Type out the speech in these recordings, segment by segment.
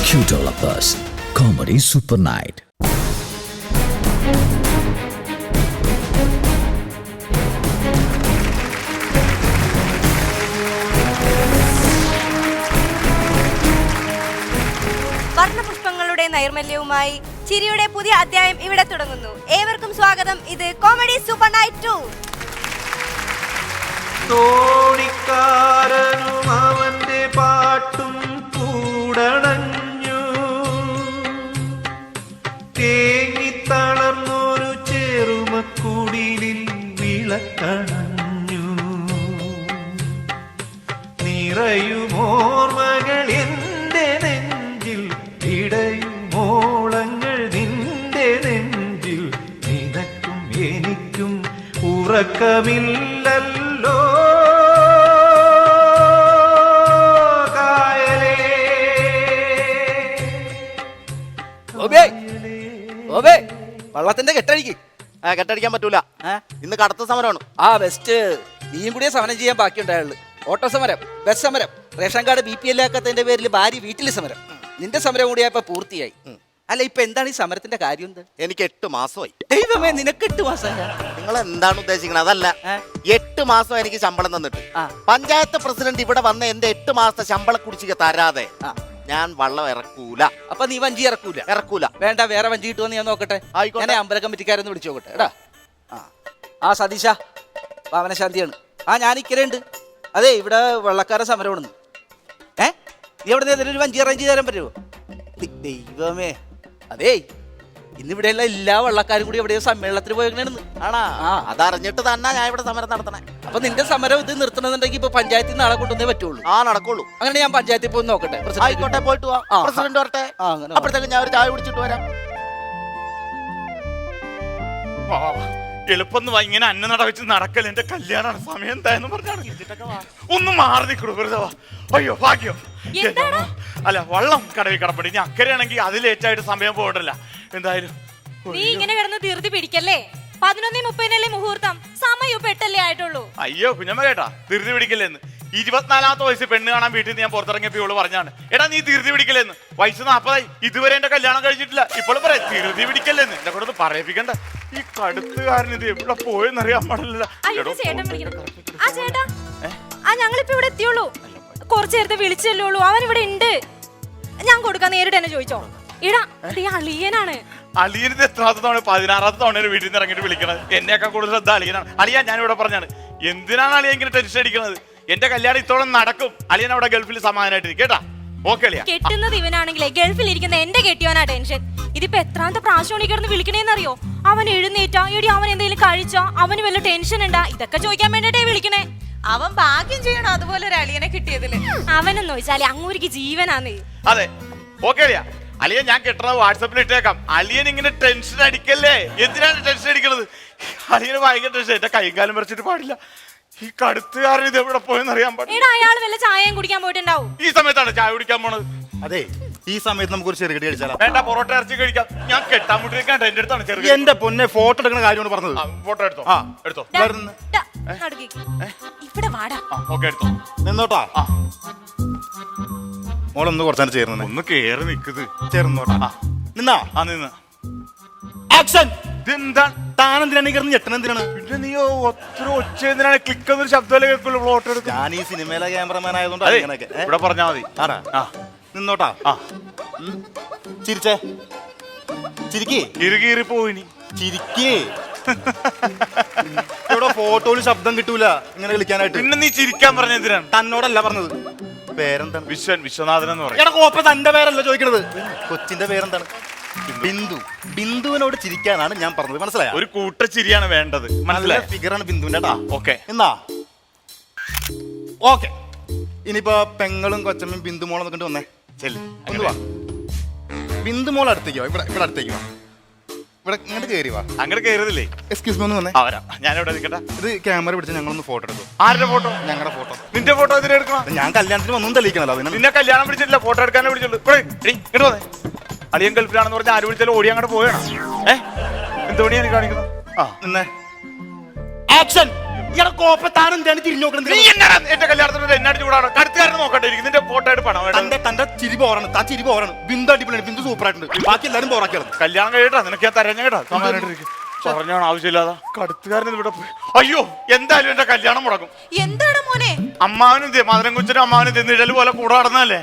Q Developers Comedy Super Night. വർണ്ണപുഷ്പങ്ങളുടെ നൈർമല്യവുമായി ചിരിയുടെ പുതിയ അധ്യായം ഇവിടെ തുടങ്ങുന്നു. ഏവർക്കും സ്വാഗതം. ഇത് കോമഡി സൂപ്പർ നൈറ്റ് 2. തോണിക്കാരനും അവന്റെ പാട്ടും കൂടണഞ്ഞു, തേങ്ങിത്തളർന്നൊരു ചെറുമക്കുടിലിൽ വിളക്കണഞ്ഞു. നിറയുമോർമകൾ എന്റെ നെഞ്ചിൽ, ഇടയുമോളങ്ങൾ നിന്റെ നെഞ്ചിൽ. നിനക്കും എനിക്കും ഉറക്കമില്ലല്ലോ വള്ളത്തിന്റെ കെട്ടടിക്ക്. കെട്ടടിക്കാൻ പറ്റൂല, ഇന്ന് കടത്ത സമരമാണ്. ബെസ്റ്റ്. നീയും കൂടിയ സമരം ചെയ്യാൻ ബാക്കിയുണ്ടായുള്ളു. ഓട്ടോ സമരം, ബസ് സമരം, റേഷൻ കാർഡ് BPL ആക്കാത്തതിന്റെ പേരിൽ ഭാര്യ വീട്ടിൽ സമരം. നിന്റെ സമരം കൂടിയായപ്പോ പൂർത്തിയായി. അല്ല, ഇപ്പൊ എന്താണ് ഈ സമരത്തിന്റെ കാര്യം? എന്ത്? എനിക്ക് 8 മാസമായി. ദൈവമേ, നിനക്ക് 8 മാസം? നിങ്ങൾ എന്താണ് ഉദ്ദേശിക്കുന്നത്? അതല്ല, 8 മാസം എനിക്ക് ശമ്പളം തന്നിട്ട് പഞ്ചായത്ത് പ്രസിഡന്റ് ഇവിടെ വന്ന എന്റെ 8 മാസത്തെ ശമ്പള കുടിശ്ശിക തരാതെ ഞാൻ വള്ളം ഇറക്കൂല. അപ്പൊ നീ വഞ്ചി ഇറക്കൂല? വേണ്ട, വേറെ വഞ്ചി കിട്ടുമെന്ന് ഞാൻ നോക്കട്ടെ. ഞാൻ അമ്പല കമ്മിറ്റിക്കാരൊന്ന് വിളിച്ചു നോക്കട്ടെ. എടാ, സതീശ, പാവനശാന്തിയാണ്. ഞാൻ ഇക്കലുണ്ട്. അതെ, ഇവിടെ വെള്ളക്കാര സമരമാണെന്ന്. നീ എവിടെ നിന്ന് ഒരു വഞ്ചി അറേഞ്ച് ചെയ്ത് തരാൻ പറ്റുമോ? ദൈവമേ, അതേ, ഇന്നിവിടെയുള്ള എല്ലാ വള്ളക്കാരും കൂടി എവിടെയോ സമ്മേളനത്തിന് പോയെന്ന്. ആണാ? അതറിഞ്ഞിട്ട് തന്നെ ഞാൻ ഇവിടെ സമരം നടത്തണേ. അപ്പൊ നിന്റെ സമരം ഇത് നിർത്തണമെന്നുണ്ടെങ്കിൽ ഇപ്പൊ പഞ്ചായത്തിൽ നാളെ കൊണ്ടുവന്നേ പറ്റുള്ളൂ. നടക്കുള്ളൂ. അങ്ങനെ ഞാൻ പഞ്ചായത്തിൽ പോയി നോക്കട്ടെ. ആയിക്കോട്ടെ, പോയിട്ട് പോവാം. പ്രസിഡന്റ് വരട്ടെ, അപ്പോഴത്തേക്ക് ഞാൻ ഒരു ചായ കുടിച്ചിട്ട് വരാം. എളുപ്പം ഇങ്ങനെ അന്ന നടവെച്ച് നടക്കൽ. എന്റെ കല്യാണമാണ്, സമയം എന്തായെന്ന് പറഞ്ഞാണ്. ഒന്ന് മാറി നിൽക്കണു വെറുതെ. അയ്യോ ഭാഗ്യം. അല്ല, വള്ളം കടവിൽ കിടപ്പുണ്ട്. ഇനി അക്കരയാണെങ്കിൽ അതിലേറ്റായിട്ട് സമയം പോകണ്ടല്ല. എന്തായാലും നീ ഇങ്ങനെ കിടന്ന് ധൃതി പിടിക്കല്ലേ. 11:30 മുഹൂർത്തം. സമയം 8 ആയിട്ടുള്ളൂ. അയ്യോ കുഞ്ഞമ്മ കേട്ടാ, ധൃതി പിടിക്കല്ലേന്ന്. 24ാമത്തെ വയസ്സ് പെണ്ണ് കാണാൻ വീട്ടിൽ നിന്ന് ഞാൻ പുറത്തിറങ്ങിയപ്പോൾ ഇവള് പറഞ്ഞാണ്, എടാ നീ ധൃതി പിടിക്കല്ലേന്ന്. വയസ്സ് 40ആയി, ഇതുവരെ എന്റെ കല്യാണം കഴിച്ചിട്ടില്ല. ഇപ്പോഴും പറയാം ധൃതി പിടിക്കല്ലേന്ന്. എന്നെ കൂടെ പറയിപ്പിക്കണ്ട. ഈ കടുത്തുകാരൻ ഇത് എവിടെ പോയെന്നറിയാൻ പാടില്ല. ഞങ്ങളിപ്പോ ഇവിടെ എത്തിയുള്ളൂ. കുറച്ചു നേരത്തെ വിളിച്ചല്ലേ ഉള്ളൂ. അവൻ ഇവിടെ ഉണ്ട്. ഞാൻ കൊടുക്കാൻ നേരിട്ട് തന്നെ ചോദിച്ചോ. ഇടാ, അളിയനാണ്. അളിയനിത് എത്രാമത്തെ തവണ? 16ാമത്തെ തവണ വീട്ടിൽ നിന്ന് ഇറങ്ങിയിട്ട് വിളിക്കണത്. എന്നെയൊക്കെ കൂടുതൽ ശ്രദ്ധ അളിയനാണ്. അളിയ, ഞാനിവിടെ പറഞ്ഞാണ്, എന്തിനാണ് അളിയ ഇങ്ങനെ ടെൻഷൻ അടിക്കുന്നത്? എന്റെ കല്യാണം ഇത്തോളം നടക്കും. അളിയൻ അവിടെ ഗൾഫിൽ സമാധാനമായിട്ട് കേട്ടാ. ഓക്കെ അളിയ. കെട്ടുന്നത് ഇവനാണെങ്കിലേ ഗൾഫിൽ ഇരിക്കുന്ന എന്റെ കെട്ടിയോനാ ടെൻഷൻ. ഇതിപ്പോ എത്രാമത്തെ പ്രാവശ്യം കിടന്ന് വിളിക്കണേന്നറിയോ? അവൻ എഴുന്നേറ്റാ, എടി അവൻ എന്തെങ്കിലും കഴിച്ചാ, അവന് വല്ല ടെൻഷൻ ഉണ്ടാ? ഇതൊക്കെ ചോദിക്കാൻ വേണ്ടിട്ടേ വിളിക്കണേ. അവൻ ഭാഗ്യം ചെയ്യണം അതുപോലെ ഒരു അളിയനെ കിട്ടിയതില്. അവനെന്ന് ചോദിച്ചാല് അങ്ങൂരിക്ക് ജീവനാന്ന്. അതെ, ഓക്കെ അളിയ. അളിയൻ ഞാൻ കെട്ടണത് വാട്സപ്പിൽ ഇട്ടേക്കാം. അളിയൻ ഇങ്ങനെ ടെൻഷൻ അടിക്കല്ലേ. എന്തിനാണ് ടെൻഷൻ അടിക്കണത്? അളിയന് ഭയങ്കര ടെൻഷൻ. എന്റെ കൈകാലം പറിച്ചിട്ട് പാടില്ല. ഈ കടുത്തുകാരൻ ഇത് എവിടെ പോയെന്ന് അറിയാൻ പാടില്ല. അയാൾ വല്ല ചായയും കുടിക്കാൻ പോയിട്ടുണ്ടാവും. ഈ സമയത്താണ് ചായ കുടിക്കാൻ പോണത്? അതെ, ഈ സമയത്ത് നമുക്ക് ഒരു ചെറുകടി കഴിച്ചാലോ? വേണ്ട, പൊറോട്ട ഇറച്ചി കഴിക്കാം. ഞാൻ കെട്ടാൻ മുട്ടിരിക്കാണ്ട് എന്റെ അടുത്താണ് ചെറുകടി. എന്റെ പൊന്നെ, ഫോട്ടോ എടുക്കുന്ന കാര്യമാണ് പറഞ്ഞത്. ഫോട്ടോ എടുത്തോ? എടുത്തോ. ഇവിടെ വാടാ. ഓക്കെ, എടുത്തോ. നിന്നോട്ടാ. മോളൊന്ന് കുറച്ചാണ് ചേർന്ന്. ഒന്ന് കേറി നിക്കുന്നത്. ചേർന്നോട്ടാ. നിന്നാ. നിന്ന്. ആക്ഷൻ. ഇതെന്താണ്? താനെന്തിനാണ് കിടന്ന് ഞെട്ടനെന്തിനാണ്? പിന്നെ നീയോ ഒത്തിരി ഒച്ച എന്തിനാണ്? ക്ലിക്ക് എന്നൊരു ശബ്ദമല്ലേ കേൾക്കുള്ളൂ. ഫോട്ടോ എടുക്കും. ഞാൻ ഈ സിനിമയിലെ ക്യാമറമാൻ ആയതുകൊണ്ട് ഇവിടെ പറഞ്ഞാ മതി. നിന്നോട്ടാ. ചിരിച്ചേ, ചിരിക്കേ. കീറി പോയിനി. ചിരിക്കേ. ഇവിടെ ഫോട്ടോയിൽ ശബ്ദം കിട്ടൂല ഇങ്ങനെ വിളിക്കാനായിട്ട്. പിന്നെ നീ ചിരിക്കാൻ പറഞ്ഞ എന്തിനാണ്? തന്നോടല്ല പറഞ്ഞത്. പേരെന്താണ്? വിശ്വനാഥൻ എന്ന് പറയും. എടാ കോപ്പ, തന്റെ പേരല്ല ചോദിക്കണത്. കൊച്ചിന്റെ പേരെന്താണ്? ബിന്ദു. ബിന്ദുവിനോട് ചിരിക്കാനാണ് ഞാൻ പറഞ്ഞത്, മനസ്സിലായോ? ഒരു കൂട്ടച്ചിരിയാണ് വേണ്ടത്, മനസ്സിലായോ? ഫിഗറാണ് ബിന്ദുവിന്റെ. ഓക്കെ എന്നാ ഓക്കെ. ഇനിയിപ്പോ പെങ്ങളും കൊച്ചമ്മയും ബിന്ദു മോളെ കണ്ടു വന്നേ. ചെല്ലു ഒന്ന് വാ. ബിന്ദു മോൾ അടുത്തേക്ക് വാ. ഇവിടെ അടുത്തേക്ക് വാ. ഇവിടെ ഇങ്ങോട്ട് കയറി വാ. അങ്ങനെ കയറുന്നില്ലേ? എക്സ്ക്യൂസ് മീ, ഒന്ന് വന്നേ. ഞാനിവിടെ നിൽക്കട്ടെ. ഇത് ക്യാമറ പിടിച്ച് ഞങ്ങളൊന്ന് ഫോട്ടോ എടുത്തു. ആരുടെ ഫോട്ടോ? ഞങ്ങളുടെ ഫോട്ടോ. നിന്റെ ഫോട്ടോ ഇതിന് എടുക്കണം. ഞാൻ കല്യാണത്തിന് ഒന്നും തെളിയിക്കണല്ലോ. നിന്നെ കല്യാണം പിടിച്ചിട്ടില്ല, ഫോട്ടോ എടുക്കാനേ വിളിച്ചുള്ളൂ. ഇങ്ങോട്ട് വന്നേ. അളിയൻ ഗൾഫിലാണെന്ന് പറഞ്ഞാൽ ആര് വിളിച്ചാലും ഓടി അങ്ങോട്ട് പോയണം. എന്ത് പണിയാണ് കാണിക്കുന്നത്? നിന്നെ. ആക്ഷൻ. ഇയാളെ കോപ്പത്താൻ എന്താണ് തിരിഞ്ഞു നീ നോക്കുന്നത്? എന്നാ എന്റെ കല്യാണത്തിന് എന്നെ ചൂടാണ് കടുത്തുകാരനെ നോക്കട്ടെ എനിക്ക് നിന്റെ ഫോട്ടോ ആയിട്ട് പണം വേണ്ട തന്റെ ചിരി പോറാണ്, താ ചിരി പോറാണ്. ബിന്ദു അടിപൊളിയാണ്, ബിന്ദു സൂപ്പർ ആയിട്ടുണ്ട്. ബാക്കി എല്ലാരും പോറാക്കിയാണ്. കല്യാണം കഴിയട്ടാ നിനക്ക് ഞാൻ തരഞ്ഞ കേട്ടാ പറഞ്ഞാണ് ആവശ്യമില്ലാതെ കടുത്തുകാരൻ ഇവിടെ പോയി. അയ്യോ എന്തായാലും എന്റെ കല്യാണം മുടക്കും. എന്താണ് മോനെ? അമ്മാവനും മധുരം കുച്ചിനും അമ്മാവനും നിഴല് പോലെ കൂടെ നടന്നല്ലേ.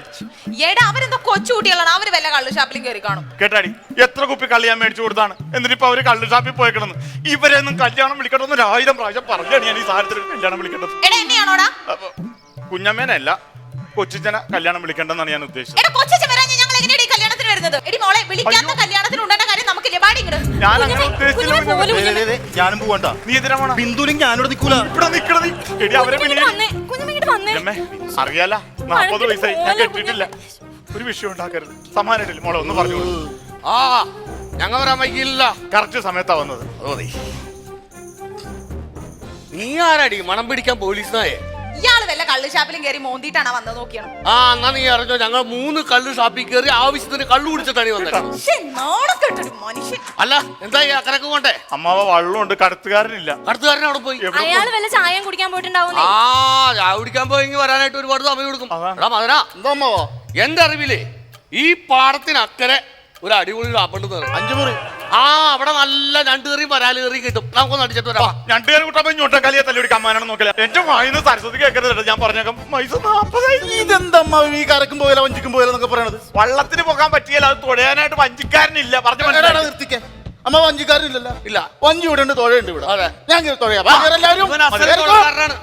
ഏടാ അവരെന്തോ കൊച്ചുകുട്ടികളാണ്, അവര് വല്ല കള്ളു ഷാപ്പിലും കയറി കാണും. കേട്ടാടി എത്ര കുപ്പി കള്ളി ഞാൻ മേടിച്ചു കൊടുത്താണ്. എന്നിട്ടിപ്പോ അവര് കള്ളു ഷാപ്പിൽ പോയിക്കിടന്ന് ഇവരെയൊന്നും കല്യാണം വിളിക്കണമെന്ന് 1000 പ്രാവശ്യം പറഞ്ഞാണ് ഞാൻ ഈ സാഹചര്യത്തിൽ കല്യാണം വിളിക്കേണ്ടത്. എടാ എന്നെയാണോടാ? കുഞ്ഞമ്മേനല്ല കൊച്ചിച്ചനെ കല്യാണം വിളിക്കേണ്ടെന്നാണ് ഞാൻ ഉദ്ദേശിച്ചത്. എടാ കൊച്ചു വരാൻ ഞങ്ങൾ എങ്ങനെയാണ് ഈ കല്യാണത്തിന് വരുന്നത്? എടി മോളെ വിളിക്കാത്ത കല്യാണത്തിന് ഉണ്ടാകുന്ന കാര്യം നമുക്ക് ലബാടി ഇങ്ങട്. ഞാൻ അങ്ങനെ ഉദ്ദേശിച്ചില്ല. ഞാനും പോകണ്ട. നീ എന്തിനാ പോണെ? ബിന്ദുവിനും ഞാനിവിടെ നിൽക്കൂല. ഇവിടെ നിക്കണത് എടി അവരെ വന്നേ. അറിയാല 40 വയസ്സായി ഞാൻ കെട്ടിട്ടില്ല. ഒരു വിഷയം ഉണ്ടാക്കരുത്. സമാനമായിട്ടില്ല മോളെ ഒന്ന് പറഞ്ഞു. ആ ഞങ്ങൾ വരാൻ വൈകില്ല. കറക്റ്റ് സമയത്താ വന്നത്. നീ ആരാടി മണം പിടിക്കാൻ പോലീസിനായേ? ഇയാള് വല്ല കള്ളു ഷാപ്പിലും കയറി മോന്തിട്ടാണ് വന്നത് നോക്കിയാണ്. ആ എന്നാ നീ അറിഞ്ഞോ, ഞങ്ങൾ 3 കള്ള് ഷാപ്പിൽ കയറി ആവശ്യത്തിന് കള്ളു കുടിച്ചിട്ടാണ് വന്നത്. മനുഷ്യൻ അല്ല എന്താ ഈ അക്കരക്ക് കൊണ്ടേ? അമ്മാവ വള്ളമുണ്ട് കടുത്തുകാരനില്ല. കടുത്തുകാരൻ അവിടെ പോയി. അയാൾ വല്ല ചായം കുടിക്കാൻ പോയിട്ടുണ്ടാവും. ആ ചായ കുടിക്കാൻ പോയെങ്കിൽ വരാനായിട്ട് ഒരുപാട് സമയം കൊടുക്കും. എടാ മകനാ, എന്റെ അറിവില് ഈ പാടത്തിനക്കരെ ഒരു അടിപൊളി ഷാപ്പുണ്ട്. 5 മുറി. ആ അവിടെ നല്ല 2 കറിയും പരാല് കറിയും കിട്ടും. നമുക്കൊന്ന് അടിച്ചിട്ട് വരാം. 2 പേര് കൂട്ടാ ഞൊട്ട കലിയെ തല്ലി അമ്മാനാണ് നോക്കില്ല. എന്റെ വായിന്ന് സരസ്വതി കേൾക്കരുത്. ഞാൻ പറഞ്ഞേക്കാം പൈസ 40. ഇതെന്തമ്മ ഈ കരക്കും പോയാലോ വഞ്ചിക്കും പോയാലോ എന്നൊക്കെ പറയണത്? വള്ളത്തിന് പോകാൻ പറ്റിയല്ല. അത് തുഴയാനായിട്ട് വഞ്ചിക്കാരനില്ല. പറഞ്ഞു നിർത്തിക്കേ. അമ്മ വഞ്ചിക്കാരനില്ലല്ലോ. ഇല്ല, വഞ്ചി ഇവിടെ ഉണ്ട്, തുഴയുണ്ട് ഇവിടെ. അതെ. ഞാൻ തുഴയാ എല്ലാവരും. ഇവൻ അസല് തൊഴിൽക്കാരനാണ്.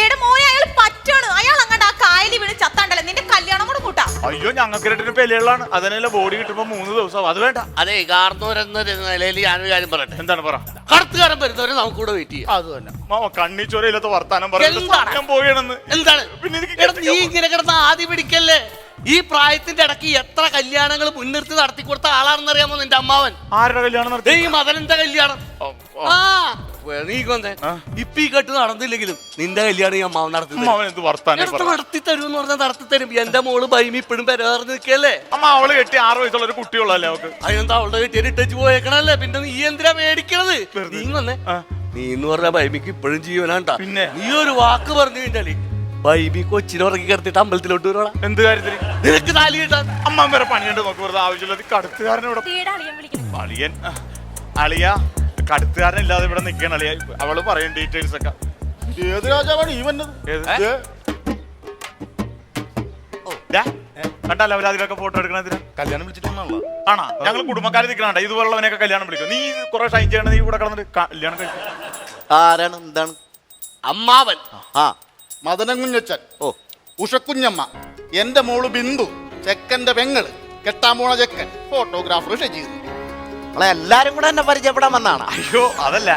എടാ മോനെ അയാൾ പറ്റാണ്. അയാൾ അങ്ങോട്ട് ആ കായലിൽ വീണ് ചത്താണ്ടല്ലേ നിന്റെ കല്യാണം കൂടെ കൂട്ടാ. അയ്യോ ഞങ്ങൾക്ക് രണ്ടിനും പെലയുള്ളതാണ്. അതിനെല്ലാം ബോഡി കിട്ടുമ്പോ 3 ദിവസം. അത് വേണ്ട. അതെ, കാർന്നവരെന്ന നിലയിൽ ഞാനൊരു കാര്യം പറയട്ടെ. എന്താണ് പറ? കറുത്തുകാരൻ വരുന്നവരെ നമുക്കിവിടെ വെയിറ്റ് ചെയ്യാം. അത് തന്നെ. മാമ കണ്ണി ചോരയില്ലാത്ത വർത്താനം പറയുന്നത് ഞാൻ പോയണെന്ന്. എന്താണ് പിന്നെ എനിക്ക് എടാ, നീ ഇങ്ങനെ കിടന്ന ആദ്യം പിടിക്കല്ലേ? ഈ പ്രായത്തിന്റെ ഇടയ്ക്ക് എത്ര കല്യാണങ്ങൾ മുൻനിർത്തി നടത്തി കൊടുത്ത ആളാണെന്ന് അറിയാമോ നിന്റെ അമ്മാവൻ? ആരുടെ കല്യാണം നടത്തി? ഈ മദനന്റെ കല്യാണം. ആ നീ കൊന്നേ ഇപ്പൊ ഈ കെട്ട് നടന്നില്ലെങ്കിലും നിന്റെ കല്യാണം ഈ അമ്മാവൻ നടത്തി തരും. അമ്മാവൻ എന്ത് വർത്താനം പറ? നടത്തി തരും എന്ന് പറഞ്ഞാൽ നടത്തി തരും. എന്റെ മോള് ബൈമി ഇപ്പോഴും പെരാറ് നിൽക്കല്ലേ? അമ്മ അവള് കെട്ടി 6 വയസ്സുള്ള ഒരു കുട്ടിയുള്ളല്ലേ അവക്ക്. അതിനെന്താ അവളുടെ കെട്ടിയെ ഇട്ടു പോയേക്കണല്ലേ? പിന്നെ നീ എന്തിനാ മേടിക്കണത്? നീ വന്നേ. നീ എന്ന് പറഞ്ഞ ബൈമിക്ക് ഇപ്പോഴും ജീവനാണ്ടാ. പിന്നെ നീ ഒരു വാക്ക് പറഞ്ഞു കഴിഞ്ഞാല് ബൈബി കൊച്ചിനെ ഉറക്കി കിടത്തിട്ട് അമ്പലത്തിലോട്ട് വരോടാ. എന്ത് കാര്യത്തിന്? നിനക്ക് താലി കിട്ടാൻ അമ്മ വരെ പണിയുണ്ട് നോക്ക്. വെറുതെ ആവശ്യമില്ല. കടുത്തുകാരനോട് അളിയൻ അളിയ കടുത്തുകാരനില്ലാതെ ഇവിടെ നിൽക്കണം അളിയ. അവള് പറയും ഡീറ്റെയിൽസ് ഒക്കെ. ഏത് രാജാവാണ് ഈ വന്നത്? കണ്ടല്ലോ അവരതിലൊക്കെ ഫോട്ടോ എടുക്കണതിന്. കല്യാണം വിളിച്ചിട്ടാണല്ലോ. ആണോ? ഞങ്ങൾ കുടുംബക്കാരെ നിൽക്കണ ഇതുപോലുള്ളവനെയൊക്കെ കല്യാണം വിളിക്കും. നീ കുറെ ഷൈൻ ചെയ്യണ. നീ ഇവിടെ കിടന്നിട്ട് കല്യാണം കഴിക്കും. ആരാണ്? എന്താണ്? അമ്മാവൻ. ആ മദനൻ കുഞ്ഞച്ചൻ. ഓ ഉഷക്കുഞ്ഞമ്മ. എന്റെ മോള് ബിന്ദു. ചെക്കന്റെ പെങ്ങള്. കെട്ടാൻ പോണ ചെക്കൻ. ഫോട്ടോഗ്രാഫർ ഷജീർ. നമ്മളെ എല്ലാരും കൂടെ എന്നെ പരിചയപ്പെടാൻ വന്നാണ്. അയ്യോ അതല്ല.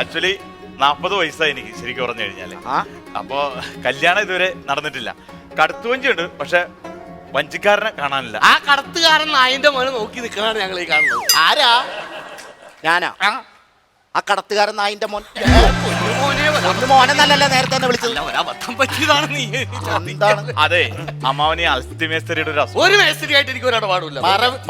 ആക്ച്വലി 40 വയസ്സായി എനിക്ക് ശരിക്കും പറഞ്ഞു കഴിഞ്ഞാല്. അപ്പോ കല്യാണം ഇതുവരെ നടന്നിട്ടില്ല. കടുത്തുവഞ്ചിയുണ്ട്, പക്ഷെ വഞ്ചിക്കാരനെ കാണാനില്ല. ആ കടത്തുകാരൻ നായിന്റെ മോനെ നോക്കി നിൽക്കണാണ് ഞങ്ങൾ ഈ കാണുന്നത്. ആരാ? ഞാനാ ആ കടത്തുകാരൻ നായിന്റെ മോൻ. മോനെന്നല്ലല്ലോ നേരത്തെ തന്നെ വിളിച്ചത്. ഒരബദ്ധം പറ്റിയതാണ്. നീ എന്താണ്? അതെ അമ്മാവന് ഈ അൽത്തിമേസ്തരിയുടെ ഒരു അസുഖം. ഒരു മേസ്ത്രിയായിട്ട് എനിക്ക് ഒരു ഇടപാടില്ല.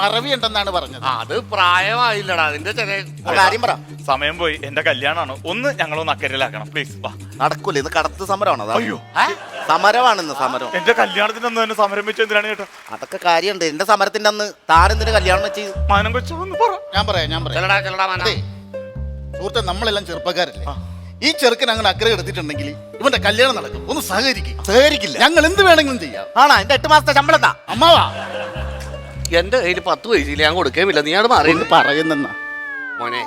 മറവി ഉണ്ടെന്നാണ് പറഞ്ഞത്. അത് പ്രായമായില്ലടാ അതിന്റെ ചെറിയ കാര്യം പറ. സമയം പോയി. എന്റെ കല്യാണമാണ്. ഒന്ന് ഞങ്ങളൊന്ന് അക്കരയിലാക്കണം പ്ലീസ്. നടക്കൂല. ഇന്ന് കടത്ത് സമരമാണ്. അയ്യോ സമരമാണ് ഇന്ന് സമരം. എന്റെ കല്യാണത്തിന് അന്ന് തന്നെ സമരം വെച്ച് എന്തിനാണ് ചേട്ടാ? അതൊക്കെ കാര്യമുണ്ട്. എന്റെ സമരത്തിന്റെ അന്ന് താരെന്തിന് കല്യാണം വെച്ച്? മാനം കൊച്ചൊന്ന് പറ. ഞാൻ പറയാം. അതെ സുഹൃത്തെ, നമ്മളെല്ലാം ചെറുപ്പക്കാരല്ലേ. ഈ ചെറുക്കൻ അങ്ങനെ അക്കരെ എടുത്തിട്ടുണ്ടെങ്കിൽ ഇവന്റെ കല്യാണം നടക്കും. ഒന്ന് സഹകരിക്കില്ല. ഞങ്ങൾ എന്ത് വേണമെങ്കിലും ചെയ്യാം. ആണോ? എന്റെ 8 മാസത്തെ ശമ്പളം എന്താ? അമ്മാവാ എന്റെ കയ്യിൽ 10 പൈസയില്ല. ഞാൻ കൊടുക്കേമില്ല. നീ ആണ് മാറിയെന്ന് പറയുന്ന മോനെ.